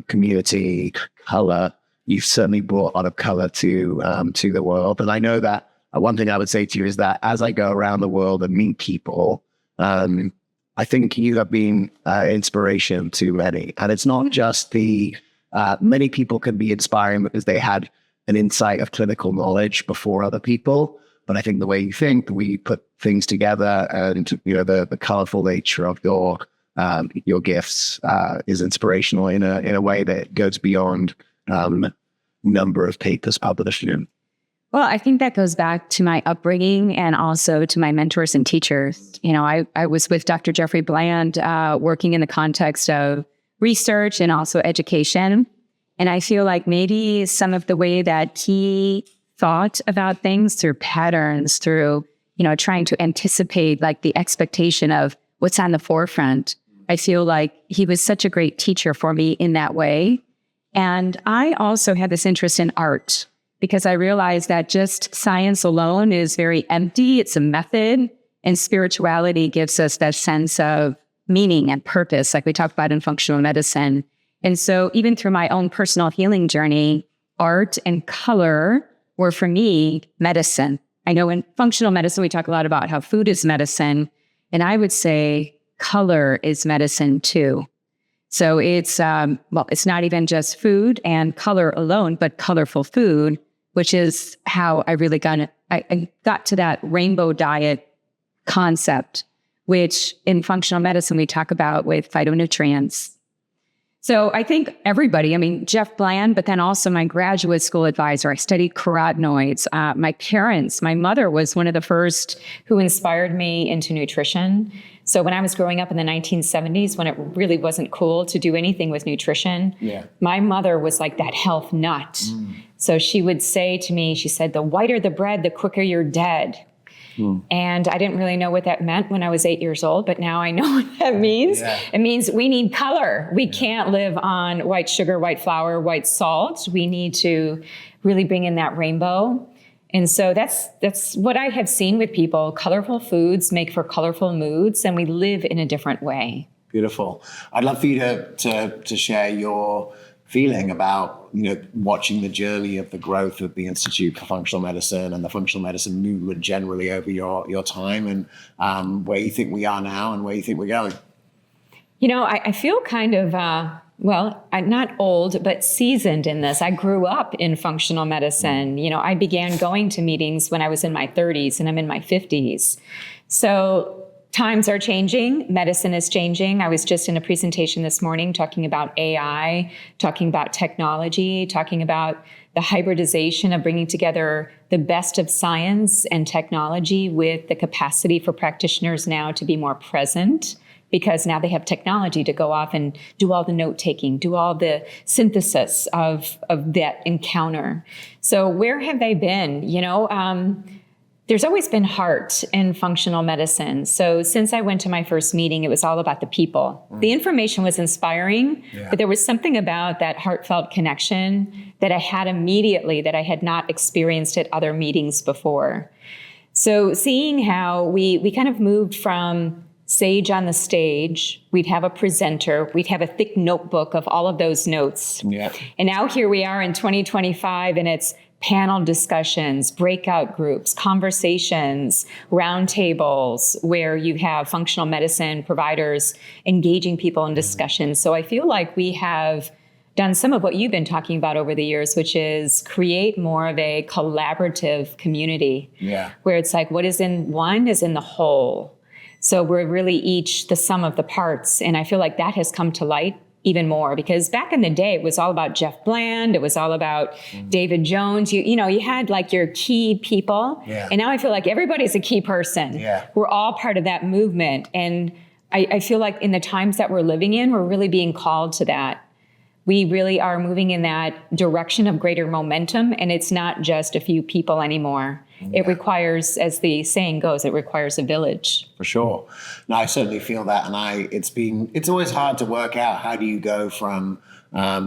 community, color. You've certainly brought a lot of color to the world. And I know that one thing I would say to you is that as I go around the world and meet people, I think you have been inspiration to many. And it's not just many people can be inspiring because they had an insight of clinical knowledge before other people. But I think the way you think, we put things together, and the colorful nature of your gifts is inspirational in a way that goes beyond number of papers published. Well, I think that goes back to my upbringing and also to my mentors and teachers. I was with Dr. Jeffrey Bland working in the context of research and also education. And I feel like maybe some of the way that he thought about things through patterns, through, trying to anticipate like the expectation of what's on the forefront. I feel like he was such a great teacher for me in that way. And I also had this interest in art because I realized that just science alone is very empty. It's a method, and spirituality gives us that sense of meaning and purpose, like we talked about in functional medicine. And so even through my own personal healing journey, art and color were for me medicine. I know in functional medicine, we talk a lot about how food is medicine. And I would say color is medicine too. So it's not even just food and color alone, but colorful food, which is how I really I got to that rainbow diet concept, which in functional medicine, we talk about with phytonutrients. So I think everybody, Jeff Bland, but then also my graduate school advisor, I studied carotenoids. My parents, my mother was one of the first who inspired me into nutrition. So when I was growing up in the 1970s, when it really wasn't cool to do anything with nutrition, my mother was like that health nut. So she would say to me, she said, the whiter the bread, the quicker you're dead. And I didn't really know what that meant when I was 8 years old, but now I know what that means. It means we need color. We can't live on white sugar, white flour, white salt. We need to really bring in that rainbow. And so that's what I have seen with people. Colorful foods make for colorful moods, and we live in a different way. Beautiful. I'd love for you to share your feeling about watching the journey of the growth of the Institute for Functional Medicine and the functional medicine movement generally over your time, and where you think we are now and where you think we're going. I feel kind of I'm not old, but seasoned in this. I grew up in functional medicine. I began going to meetings when I was in my 30s, and I'm in my 50s. So times are changing. Medicine is changing. I was just in a presentation this morning talking about AI, talking about technology, talking about the hybridization of bringing together the best of science and technology with the capacity for practitioners now to be more present, because now they have technology to go off and do all the note-taking, do all the synthesis of that encounter. So where have they been? There's always been heart in functional medicine. So since I went to my first meeting, it was all about the people. The information was inspiring, but there was something about that heartfelt connection that I had immediately that I had not experienced at other meetings before. So seeing how we kind of moved from sage on the stage, we'd have a presenter, we'd have a thick notebook of all of those notes. And now here we are in 2025, and it's panel discussions, breakout groups, conversations, roundtables, where you have functional medicine providers engaging people in discussions. So I feel like we have done some of what you've been talking about over the years, which is create more of a collaborative community, where it's like what is in one is in the whole. So we're really each the sum of the parts. And I feel like that has come to light even more, because back in the day, it was all about Jeff Bland. It was all about David Jones. You had like your key people. And now I feel like everybody's a key person. We're all part of that movement. And I feel like in the times that we're living in, we're really being called to that. We really are moving in that direction of greater momentum, and it's not just a few people anymore. It requires, as the saying goes, it requires a village. For sure. No, I certainly feel that. And it's always hard to work out how do you go from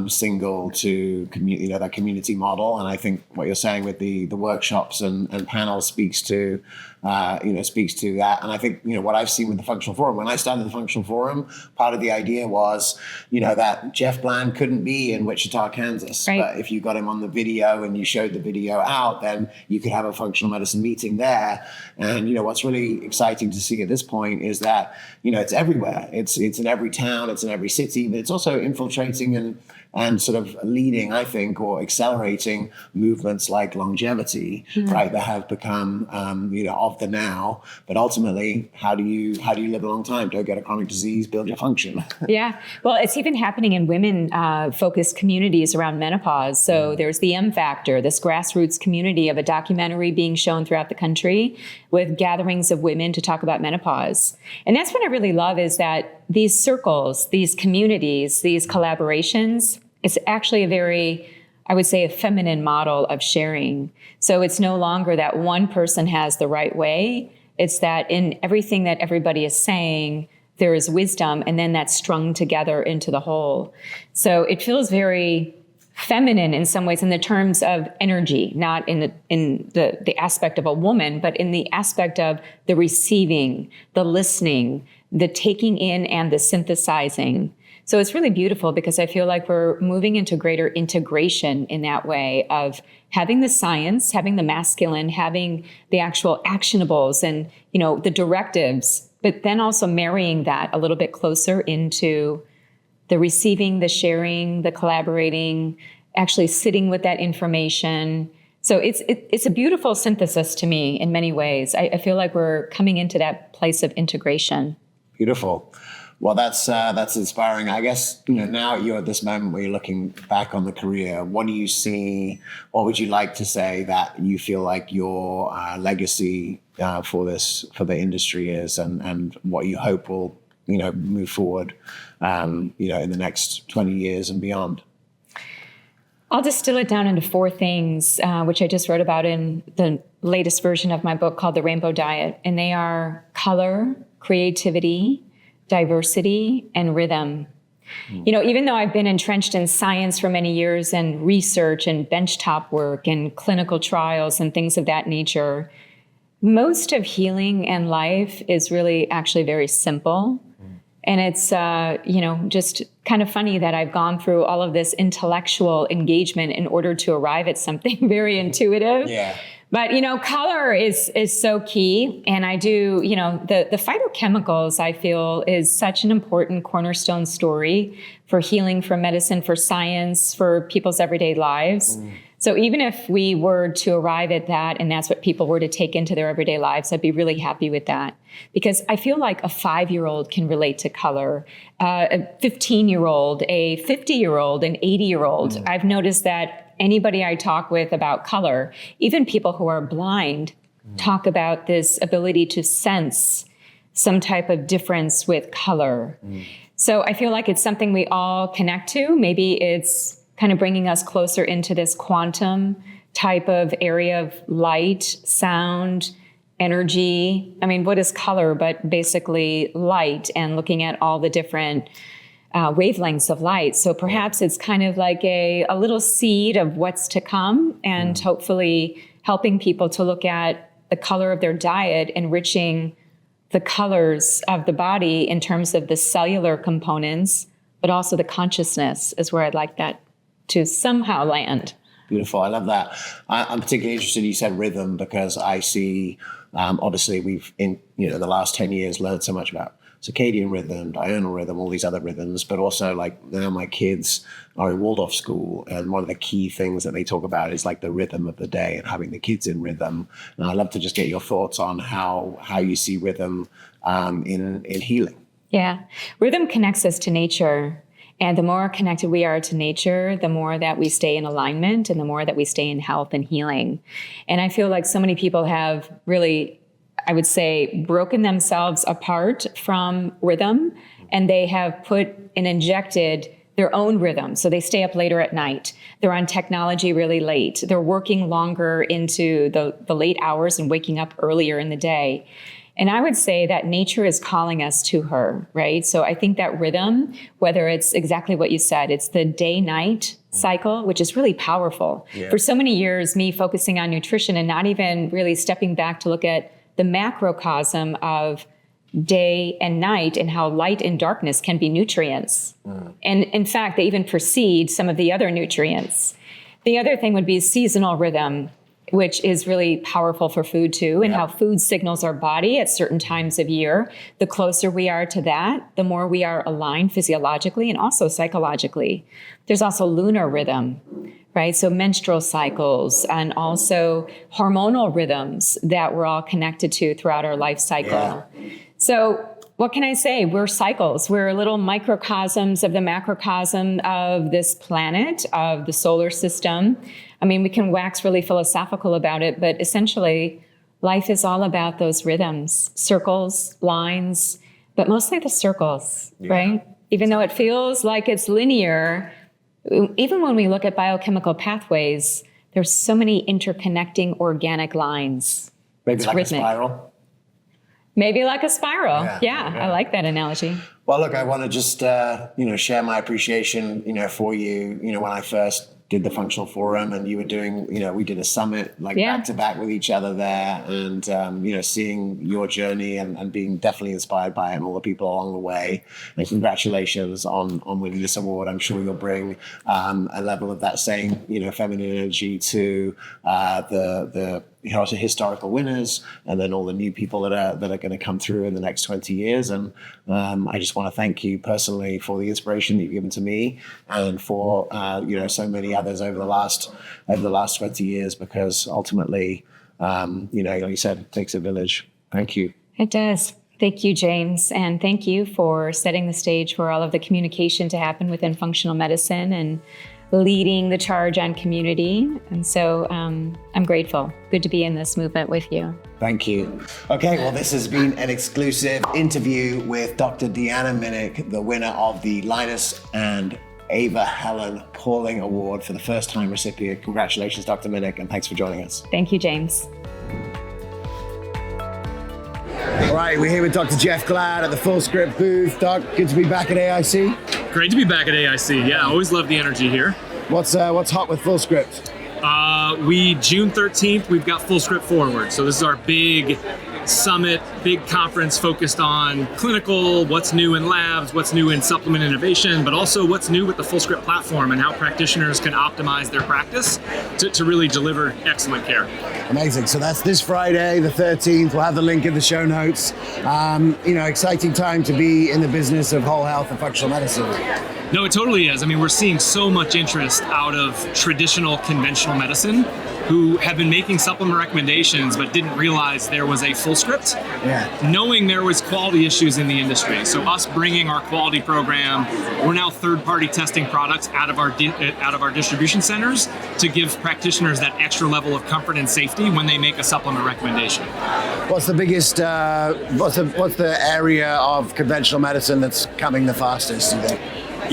single to that community model. And I think what you're saying with the workshops and panels speaks to that. And I think, what I've seen with the Functional Forum, when I started the Functional Forum, part of the idea was, that Jeff Bland couldn't be in Wichita, Kansas. Right. But if you got him on the video and you showed the video out, then you could have a functional medicine meeting there. And, what's really exciting to see at this point is that, it's everywhere. It's in every town, it's in every city, but it's also infiltrating and sort of leading, I think, or accelerating movements like longevity, right, that have become, of the now. But ultimately, how do you live a long time? Don't get a chronic disease, build your function. Yeah. Well, it's even happening in women-focused communities around menopause. So there's the M Factor, this grassroots community of a documentary being shown throughout the country with gatherings of women to talk about menopause. And that's what I really love, is that these circles, these communities, these collaborations, it's actually a very, I would say, a feminine model of sharing. So it's no longer that one person has the right way. It's that in everything that everybody is saying, there is wisdom, and then that's strung together into the whole. So it feels very feminine in some ways, in the terms of energy, not in the aspect of a woman, but in the aspect of the receiving, the listening, the taking in, and the synthesizing. So it's really beautiful, because I feel like we're moving into greater integration in that way of having the science, having the masculine, having the actual actionables and, the directives, but then also marrying that a little bit closer into the receiving, the sharing, the collaborating, actually sitting with that information. So it's a beautiful synthesis to me in many ways. I feel like we're coming into that place of integration. Beautiful. Well, that's inspiring. I guess, now you're at this moment where you're looking back on the career. What do you see? What would you like to say that you feel like your legacy for the industry is, and what you hope will, move forward, in the next 20 years and beyond? I'll distill it down into 4 things, which I just wrote about in the latest version of my book called The Rainbow Diet. And they are color, creativity, diversity, and rhythm. Even though I've been entrenched in science for many years and research and benchtop work and clinical trials and things of that nature, most of healing and life is really actually very simple. And it's, just kind of funny that I've gone through all of this intellectual engagement in order to arrive at something very intuitive. Yeah. But, color is so key. And I do, the phytochemicals, I feel, is such an important cornerstone story for healing, for medicine, for science, for people's everyday lives. So even if we were to arrive at that, and that's what people were to take into their everyday lives, I'd be really happy with that. Because I feel like a 5-year-old can relate to color, a 15-year-old, a 50-year-old, an 80-year-old. I've noticed that anybody I talk with about color, even people who are blind, talk about this ability to sense some type of difference with color. So I feel like it's something we all connect to. Maybe it's kind of bringing us closer into this quantum type of area of light, sound, energy. I mean, what is color but basically light, and looking at all the different wavelengths of light. So perhaps it's kind of like a little seed of what's to come, and hopefully helping people to look at the color of their diet, enriching the colors of the body in terms of the cellular components, but also the consciousness is where I'd like that to somehow land. Beautiful. I love that. I'm particularly interested, you said rhythm, because I see, obviously we've in the last 10 years learned so much about circadian rhythm, diurnal rhythm, all these other rhythms, but also like now my kids are in Waldorf school, and one of the key things that they talk about is like the rhythm of the day and having the kids in rhythm. And I'd love to just get your thoughts on how you see rhythm in healing. Yeah, rhythm connects us to nature. And the more connected we are to nature, the more that we stay in alignment, and the more that we stay in health and healing. And I feel like so many people have really I would say, broken themselves apart from rhythm, and they have put and injected their own rhythm. So they stay up later at night. They're on technology really late. They're working longer into the late hours and waking up earlier in the day. And I would say that nature is calling us to her, right? So I think that rhythm, whether it's exactly what you said, it's the day-night cycle, which is really powerful. Yeah. For so many years, me focusing on nutrition and not even really stepping back to look at the macrocosm of day and night and how light and darkness can be nutrients. And in fact, they even precede some of the other nutrients. The other thing would be seasonal rhythm, which is really powerful for food too, and how food signals our body at certain times of year. The closer we are to that, the more we are aligned physiologically and also psychologically. There's also lunar rhythm, right? So menstrual cycles and also hormonal rhythms that we're all connected to throughout our life cycle. So what can I say? We're cycles. We're little microcosms of the macrocosm of this planet, of the solar system. I mean, we can wax really philosophical about it, but essentially life is all about those rhythms, circles, lines, but mostly the circles, right? Even though it feels like it's linear, even when we look at biochemical pathways, there's so many interconnecting organic lines. Maybe It's like rhythmic. a spiral. Maybe like a spiral. Yeah, I like that analogy. Well, look, I want to just, share my appreciation, for you, when I first did the Functional Forum and you were doing, we did a summit back to back with each other there and, seeing your journey and being definitely inspired by it and all the people along the way. And congratulations on winning this award. I'm sure you'll bring a level of that same, feminine energy to the historical winners and then all the new people that are going to come through in the next 20 years. And I just want to thank you personally for the inspiration that you've given to me and for, so many others over the last 20 years, because ultimately, like you said, it takes a village. Thank you. It does. Thank you, James. And thank you for setting the stage for all of the communication to happen within functional medicine and leading the charge on community. And so I'm grateful. Good to be in this movement with you. Thank you. Okay, well, this has been an exclusive interview with Dr. Deanna Minnick, the winner of the Linus and Ava Helen Pauling Award for the first time recipient. Congratulations, Dr. Minnick, and thanks for joining us. Thank you, James. All right, we're here with Dr. Jeff Glad at the Full Script booth. Doc, good to be back at AIC. Great to be back at AIC. Yeah, always love the energy here. What's hot with Full Script? June 13th, we've got Full Script Forward. So this is our big summit, big conference focused on clinical, what's new in labs, what's new in supplement innovation, but also what's new with the Full Script platform and how practitioners can optimize their practice to really deliver excellent care. Amazing. So that's this Friday, the 13th. We'll have the link in the show notes. Exciting time to be in the business of whole health and functional medicine. No, it totally is. I mean, we're seeing so much interest out of traditional conventional medicine who have been making supplement recommendations but didn't realize there was a full script, knowing there was quality issues in the industry. So us bringing our quality program, we're now third-party testing products out of our distribution centers to give practitioners that extra level of comfort and safety when they make a supplement recommendation. What's the biggest, what's the area of conventional medicine that's coming the fastest, do you think?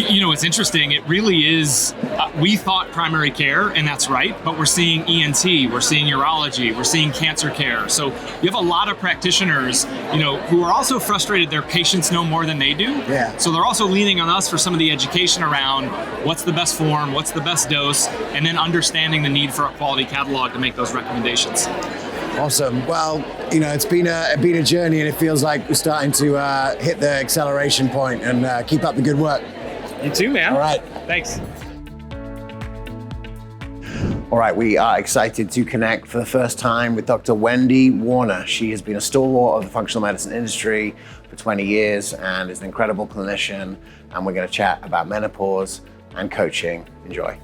It's interesting. It really is, we thought primary care, and that's right, but we're seeing ENT, we're seeing urology, we're seeing cancer care. So you have a lot of practitioners, who are also frustrated their patients know more than they do. Yeah. So they're also leaning on us for some of the education around what's the best form, what's the best dose, and then understanding the need for a quality catalog to make those recommendations. Awesome. Well, it's been a journey, and it feels like we're starting to hit the acceleration point, and keep up the good work. You too, man. All right. Thanks. All right, we are excited to connect for the first time with Dr. Wendy Warner. She has been a stalwart of the functional medicine industry for 20 years and is an incredible clinician. And we're going to chat about menopause and coaching. Enjoy.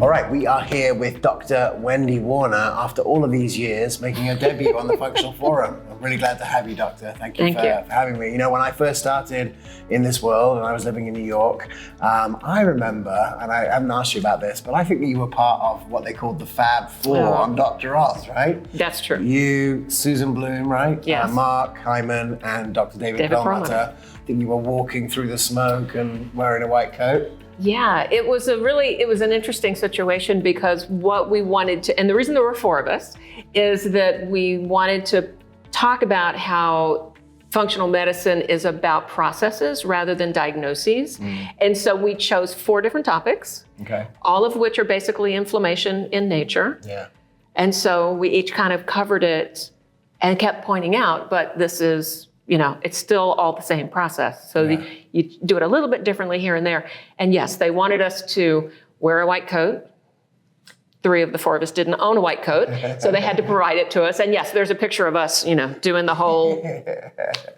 All right, we are here with Dr. Wendy Warner after all of these years making her debut on the Functional Forum. I'm really glad to have you, Doctor. Thank you for having me. You know, when I first started in this world and I was living in New York, I remember, and I haven't asked you about this, but I think that you were part of what they called the Fab Four on Dr. Oz, right? That's true. You, Susan Bloom, right? Yes. Mark Hyman and Dr. David Perlmutter. I think you were walking through the smoke and wearing a white coat. Yeah, it was an interesting situation because what we wanted to, and the reason there were four of us, is that we wanted to talk about how functional medicine is about processes rather than diagnoses. And so we chose four different topics, all of which are basically inflammation in nature. Yeah. And so we each kind of covered it and kept pointing out, but this is, you know, it's still all the same process. So you do it a little bit differently here and there. And yes, they wanted us to wear a white coat. 3 of the 4 of us didn't own a white coat, so they had to provide it to us. And yes, there's a picture of us, you know, doing the whole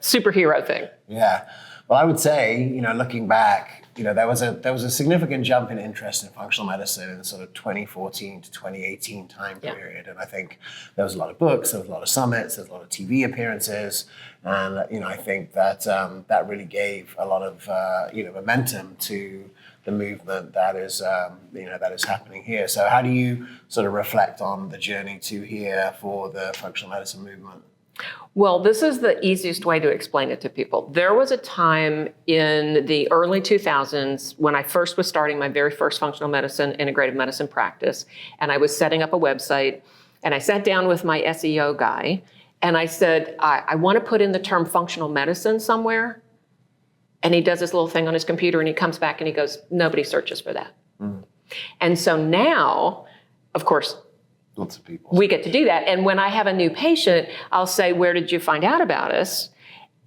superhero thing. Yeah. Well, I would say, you know, looking back, you know, there was a significant jump in interest in functional medicine in the sort of 2014 to 2018 time period. And I think there was a lot of books, there was a lot of summits, there was a lot of TV appearances. And, you know, I think that that really gave a lot of, you know, momentum to the movement that is, you know, that is happening here. So how do you sort of reflect on the journey to here for the functional medicine movement? Well, this is the easiest way to explain it to people. There was a time in the early 2000s when I first was starting my very first functional medicine, integrative medicine practice, and I was setting up a website, and I sat down with my SEO guy, and I said, I want to put in the term functional medicine somewhere. And he does this little thing on his computer, and he comes back and he goes, nobody searches for that. And so now, of course, lots of people. We get to do that. And when I have a new patient, I'll say, where did you find out about us?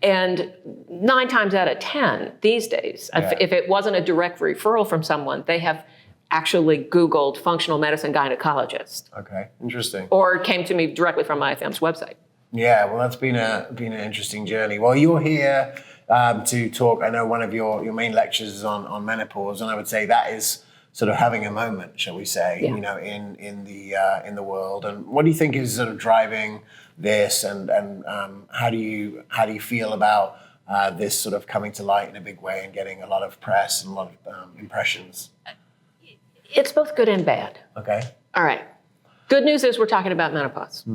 And 9 times out of 10 these days, if it wasn't a direct referral from someone, they have actually Googled functional medicine gynecologist. Okay, interesting. Or came to me directly from IFM's website. Yeah, well, that's been an interesting journey. Well, you're here to talk. I know one of your main lectures is on menopause, and I would say that is sort of having a moment, shall we say, you know, in the world. And what do you think is sort of driving this, and how do you feel about this sort of coming to light in a big way and getting a lot of press and a lot of impressions? It's both good and bad. Okay. All right. Good news is we're talking about menopause.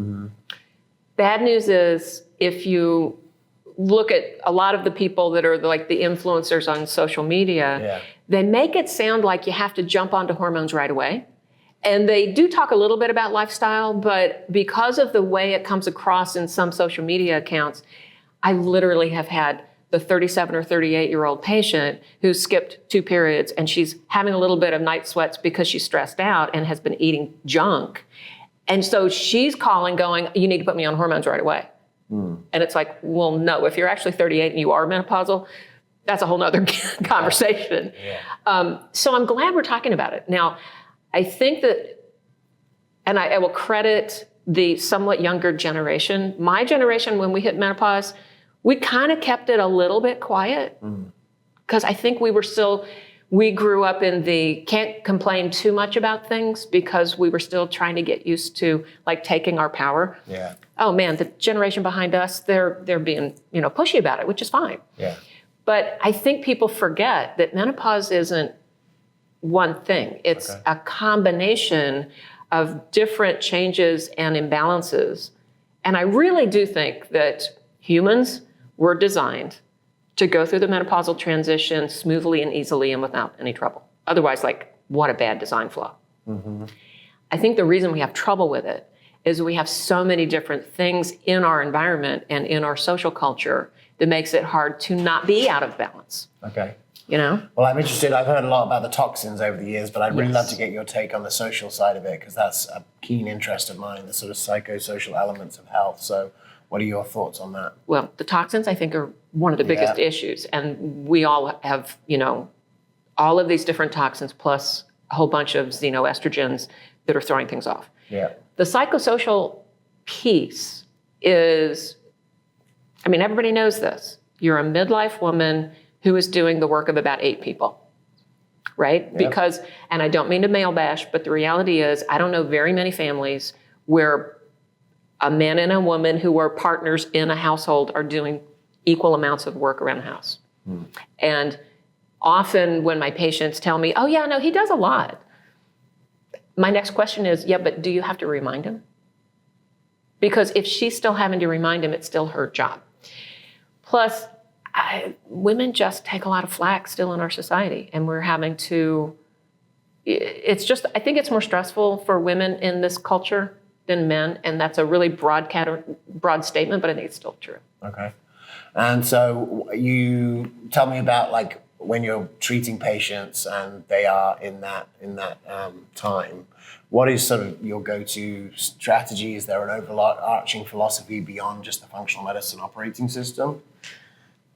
Bad news is if you look at a lot of the people that are like the influencers on social media, they make it sound like you have to jump onto hormones right away. And they do talk a little bit about lifestyle, but because of the way it comes across in some social media accounts, I literally have had the 37 or 38-year-old patient who skipped 2 periods and she's having a little bit of night sweats because she's stressed out and has been eating junk. And so she's calling going, you need to put me on hormones right away. And it's like, well, no, if you're actually 38 and you are menopausal, that's a whole nother conversation. So I'm glad we're talking about it. Now, I think that, and I will credit the somewhat younger generation. My generation, when we hit menopause, we kind of kept it a little bit quiet because I think we grew up in the can't complain too much about things because we were still trying to get used to like taking our power. Oh man, the generation behind us, they're being, you know, pushy about it, which is fine. But I think people forget that menopause isn't one thing. It's a combination of different changes and imbalances. And I really do think that humans were designed to go through the menopausal transition smoothly and easily and without any trouble. Otherwise, like, what a bad design flaw. I think the reason we have trouble with it is we have so many different things in our environment and in our social culture that makes it hard to not be out of balance. You know? Well, I'm interested. I've heard a lot about the toxins over the years, but I'd really love to get your take on the social side of it because that's a keen interest of mine, the sort of psychosocial elements of health. So what are your thoughts on that? Well, the toxins, I think, are one of the biggest issues. And we all have, you know, all of these different toxins plus a whole bunch of xenoestrogens that are throwing things off. The psychosocial piece is, I mean, everybody knows this. You're a midlife woman who is doing the work of about 8 people. right? Yep. Because, and I don't mean to male bash, but the reality is I don't know very many families where a man and a woman who are partners in a household are doing equal amounts of work around the house. And often when my patients tell me, oh yeah, no, he does a lot. My next question is, yeah, but do you have to remind him? Because if she's still having to remind him, it's still her job. Plus, women just take a lot of flack still in our society, and we're having to, it's just, I think it's more stressful for women in this culture than men, and that's a really broad statement, but I think it's still true. Okay. And so you tell me about like when you're treating patients and they are in that time, what is sort of your go-to strategy? Is there an overarching philosophy beyond just the functional medicine operating system?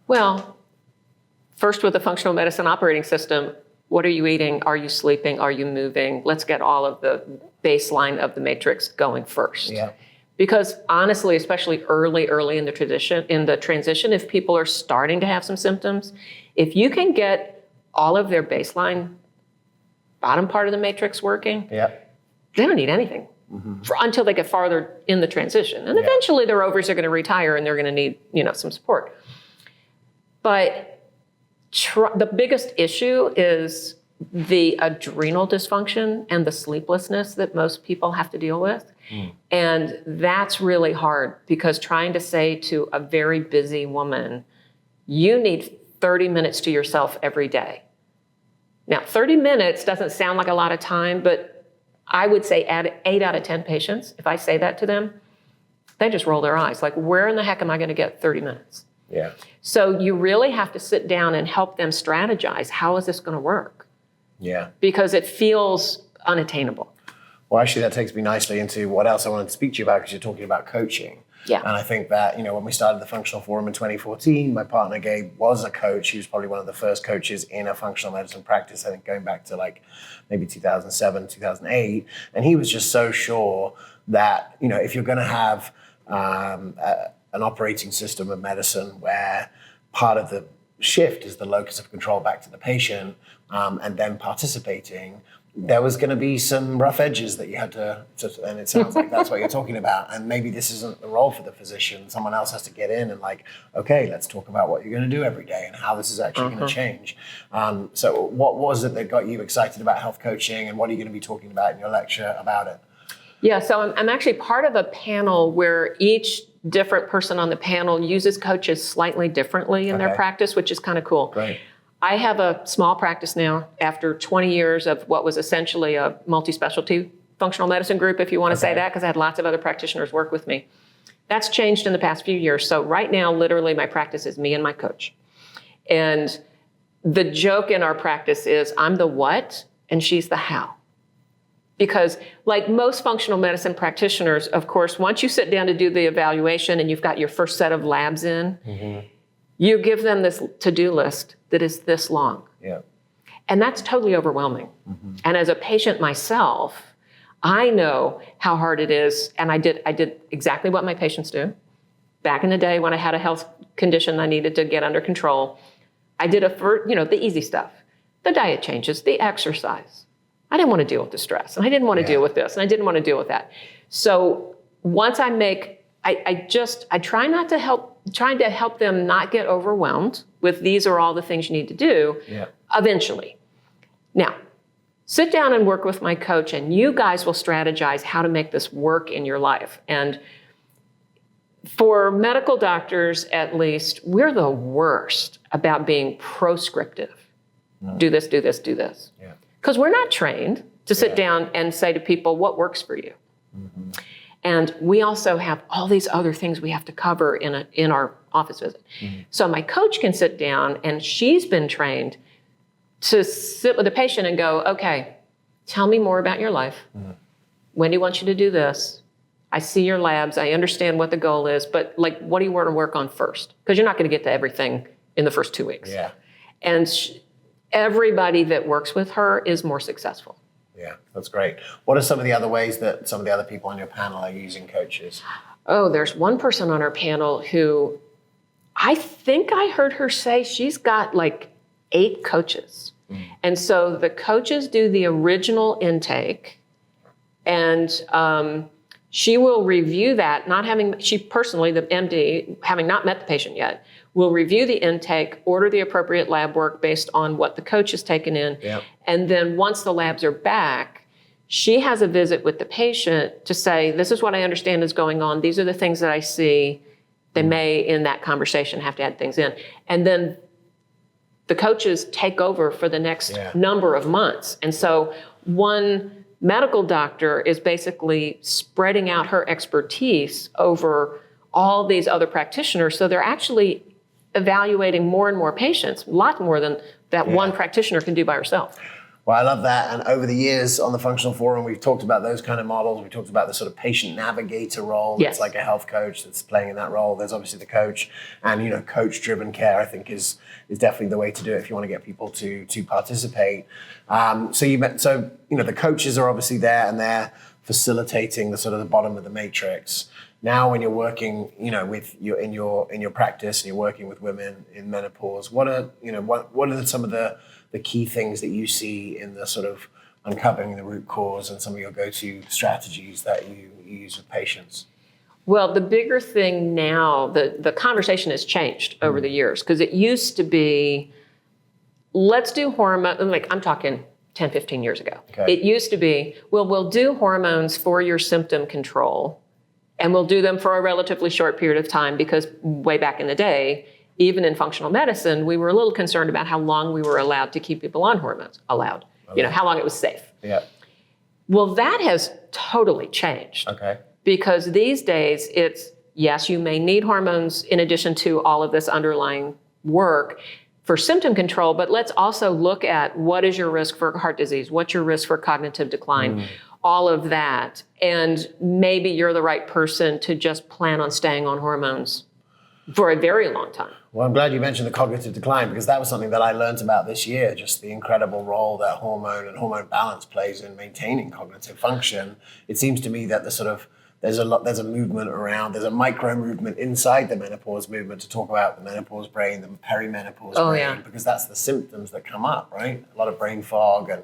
Well, first with the functional medicine operating system, what are you eating? Are you sleeping? Are you moving? Let's get all of the baseline of the matrix going first. Yeah. Because honestly, especially early in the transition, if people are starting to have some symptoms, if you can get all of their baseline bottom part of the matrix working, they don't need anything until they get farther in the transition. And eventually their ovaries are going to retire and they're going to need, some support. But the biggest issue is the adrenal dysfunction and the sleeplessness that most people have to deal with. And that's really hard, because trying to say to a very busy woman, you need 30 minutes to yourself every day. Now, 30 minutes doesn't sound like a lot of time, but I would say 8 out of 10 patients, if I say that to them, they just roll their eyes. Like, where in the heck am I going to get 30 minutes? Yeah. So you really have to sit down and help them strategize. How is this going to work? Yeah. Because it feels unattainable. Well, actually, that takes me nicely into what else I wanted to speak to you about, because you're talking about coaching. Yeah. And I think that, when we started the Functional Forum in 2014, my partner Gabe was a coach. He was probably one of the first coaches in a functional medicine practice, I think going back to like maybe 2007, 2008. And he was just so sure that, if you're going to have an operating system of medicine where part of the shift is the locus of control back to the patient, and then participating, there was going to be some rough edges that you had to, and it sounds like that's what you're talking about. And maybe this isn't the role for the physician. Someone else has to get in and like, okay, let's talk about what you're going to do every day and how this is actually going to change. So what was it that got you excited about health coaching, and what are you going to be talking about in your lecture about it? Yeah, so I'm actually part of a panel where each different person on the panel uses coaches slightly differently in their practice, which is kind of cool. Great. I have a small practice now after 20 years of what was essentially a multi-specialty functional medicine group, if you want to say that, because I had lots of other practitioners work with me. That's changed in the past few years. So right now, literally, my practice is me and my coach. And the joke in our practice is I'm the what and she's the how. Because like most functional medicine practitioners, of course, once you sit down to do the evaluation and you've got your first set of labs in, you give them this to-do list that is this long. Yeah. And that's totally overwhelming. And as a patient myself, I know how hard it is. And I did exactly what my patients do. Back in the day when I had a health condition I needed to get under control, I did the easy stuff, the diet changes, the exercise. I didn't want to deal with the stress, and I didn't want to deal with this, and I didn't want to deal with that. So once I trying to help them not get overwhelmed with these are all the things you need to do eventually. Now, sit down and work with my coach, and you guys will strategize how to make this work in your life. And for medical doctors, at least, we're the worst about being proscriptive. Do this, do this, do this. Because we're not trained to sit down and say to people, what works for you? And we also have all these other things we have to cover in our office visit. So my coach can sit down, and she's been trained to sit with a patient and go, okay, tell me more about your life. Wendy wants you to do this. I see your labs. I understand what the goal is, but like, what do you want to work on first? Because you're not going to get to everything in the first 2 weeks. And everybody that works with her is more successful. Yeah, that's great. What are some of the other ways that some of the other people on your panel are using coaches? Oh, there's one person on our panel who I think I heard her say she's got like 8 coaches. And so the coaches do the original intake, and she will review that, she personally, the MD, having not met the patient yet, will review the intake, order the appropriate lab work based on what the coach has taken in. Yep. And then once the labs are back, she has a visit with the patient to say, this is what I understand is going on. These are the things that I see. They may, in that conversation, have to add things in. And then the coaches take over for the next number of months. And so one medical doctor is basically spreading out her expertise over all these other practitioners. So they're actually evaluating more and more patients, a lot more than that one practitioner can do by herself. Well, I love that. And over the years on the Functional Forum, we've talked about those kind of models. We talked about the sort of patient navigator role. Yes. It's like a health coach that's playing in that role. There's obviously the coach, and coach-driven care, I think, is definitely the way to do it if you want to get people to participate. So the coaches are obviously there, and they're facilitating the sort of the bottom of the matrix. Now, when you're working, with in your practice, and you're working with women in menopause, what are some of the key things that you see in the sort of uncovering the root cause and some of your go-to strategies that you use with patients? Well, the bigger thing now, the conversation has changed over the years, because it used to be, let's do hormone, like I'm talking 10, 15 years ago. Okay. It used to be, well, we'll do hormones for your symptom control, and we'll do them for a relatively short period of time, because way back in the day, even in functional medicine, we were a little concerned about how long we were allowed to keep people on hormones. How long it was safe. Yeah. Well, that has totally changed. Okay. Because these days it's, yes, you may need hormones in addition to all of this underlying work for symptom control, but let's also look at what is your risk for heart disease, what's your risk for cognitive decline, all of that. And maybe you're the right person to just plan on staying on hormones for a very long time. Well, I'm glad you mentioned the cognitive decline, because that was something that I learned about this year, just the incredible role that hormone and hormone balance plays in maintaining cognitive function. It seems to me that there's a movement around, there's a micro movement inside the menopause movement to talk about the menopause brain, the perimenopause brain, because that's the symptoms that come up, right? A lot of brain fog and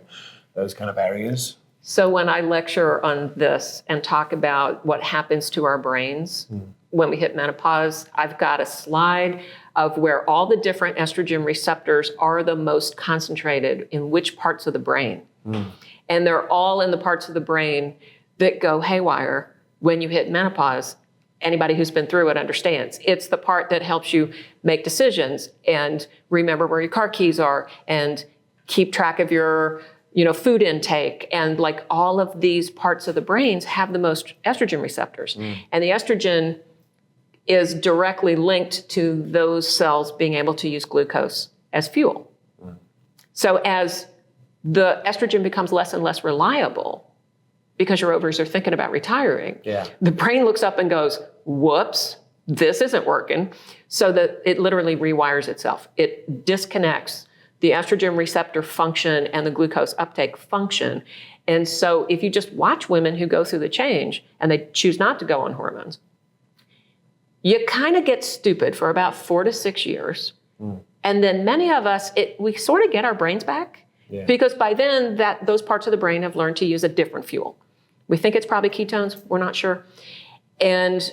those kind of areas. So when I lecture on this and talk about what happens to our brains when we hit menopause, I've got a slide of where all the different estrogen receptors are the most concentrated in which parts of the brain. And they're all in the parts of the brain that go haywire when you hit menopause. Anybody who's been through it understands. It's the part that helps you make decisions and remember where your car keys are and keep track of your food intake, and like all of these parts of the brains have the most estrogen receptors. And the estrogen is directly linked to those cells being able to use glucose as fuel. So as the estrogen becomes less and less reliable, because your ovaries are thinking about retiring, the brain looks up and goes, whoops, this isn't working. So that it literally rewires itself. It disconnects the estrogen receptor function and the glucose uptake function. And so if you just watch women who go through the change and they choose not to go on hormones, you kind of get stupid for about 4 to 6 years. And then many of us, we sort of get our brains back, because by then those parts of the brain have learned to use a different fuel. We think it's probably ketones, we're not sure. And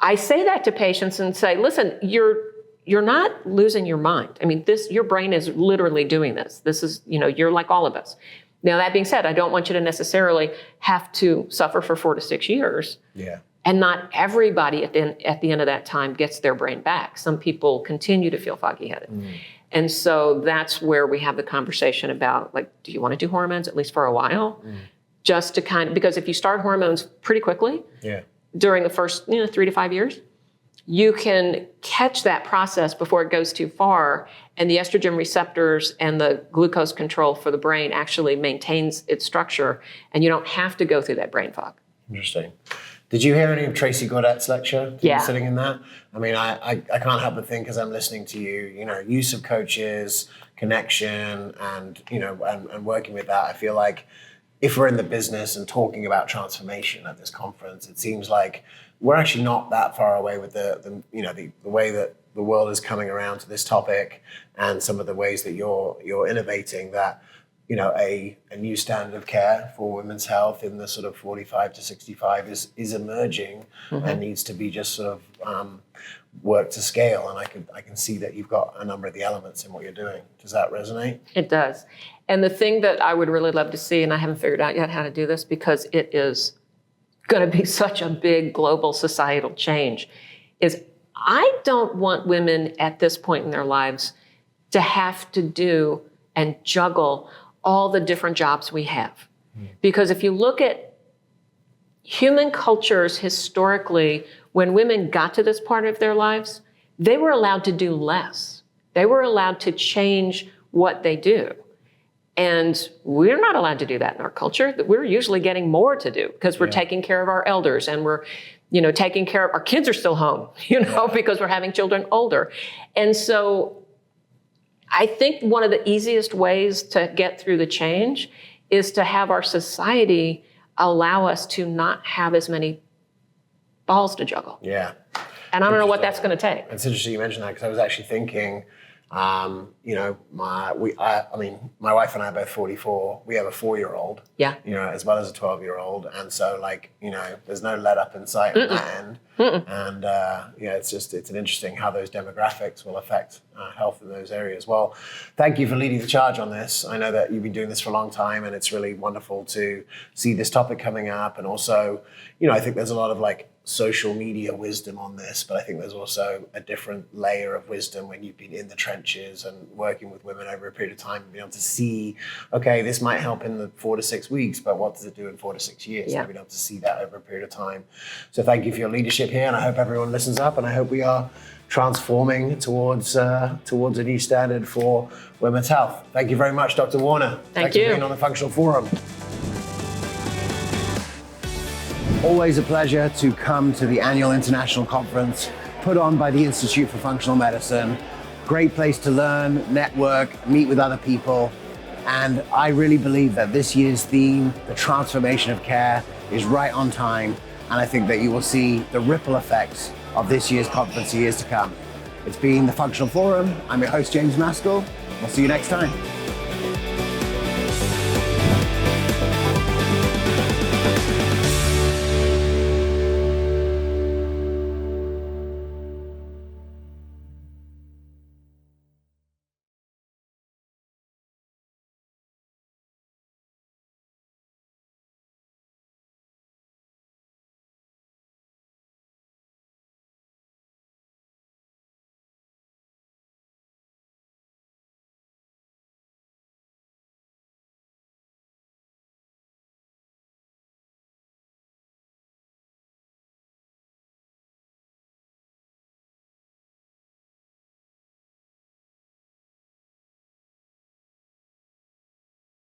I say that to patients and say, listen, you're not losing your mind. I mean, your brain is literally doing this. This is, you're like all of us. Now, that being said, I don't want you to necessarily have to suffer for 4 to 6 years. And not everybody at the end of that time gets their brain back. Some people continue to feel foggy-headed. And so that's where we have the conversation about, like, do you want to do hormones, at least for a while? Just to because if you start hormones pretty quickly, during the first 3 to 5 years, you can catch that process before it goes too far, and the estrogen receptors and the glucose control for the brain actually maintains its structure, and you don't have to go through that brain fog. Interesting. Did you hear any of Tracy Gaudett's lecture? Sitting in that? I mean, I can't help but think, as I'm listening to you, use of coaches, connection, and, and working with that, I feel like if we're in the business and talking about transformation at this conference, it seems like we're actually not that far away with the way that the world is coming around to this topic and some of the ways that you're innovating, that a new standard of care for women's health in the sort of 45 to 65 is emerging and needs to be just sort of worked to scale. And I can see that you've got a number of the elements in what you're doing. Does that resonate? It does. And the thing that I would really love to see, and I haven't figured out yet how to do this because it is going to be such a big global societal change, is I don't want women at this point in their lives to have to do and juggle all the different jobs we have. Because if you look at human cultures historically, when women got to this part of their lives, they were allowed to do less. They were allowed to change what they do. And we're not allowed to do that in our culture. We're usually getting more to do because we're taking care of our elders, and we're, taking care of our kids are still home, because we're having children older. And so I think one of the easiest ways to get through the change is to have our society allow us to not have as many balls to juggle. Yeah. And I don't know what that's going to take. It's interesting you mentioned that, because I was actually thinking, my wife and I are both 44. We have a 4-year-old. Yeah. As well as a 12-year-old, and so there's no let up in sight on that end. And it's an interesting how those demographics will affect health in those areas. Well, thank you for leading the charge on this. I know that you've been doing this for a long time, and it's really wonderful to see this topic coming up. And also, I think there's a lot of social media wisdom on this, but I think there's also a different layer of wisdom when you've been in the trenches and working with women over a period of time and being able to see, okay, this might help in the 4 to 6 weeks, but what does it do in 4 to 6 years? Yeah. And being able to see that over a period of time. So thank you for your leadership here, and I hope everyone listens up, and I hope we are transforming towards a new standard for women's health. Thank you very much, Dr. Warner. Thank you for being on the Functional Forum. Always a pleasure to come to the annual international conference put on by the Institute for Functional Medicine. Great place to learn, network, meet with other people. And I really believe that this year's theme, the transformation of care, is right on time. And I think that you will see the ripple effects of this year's conference in years to come. It's been the Functional Forum. I'm your host, James Maskell. We'll see you next time.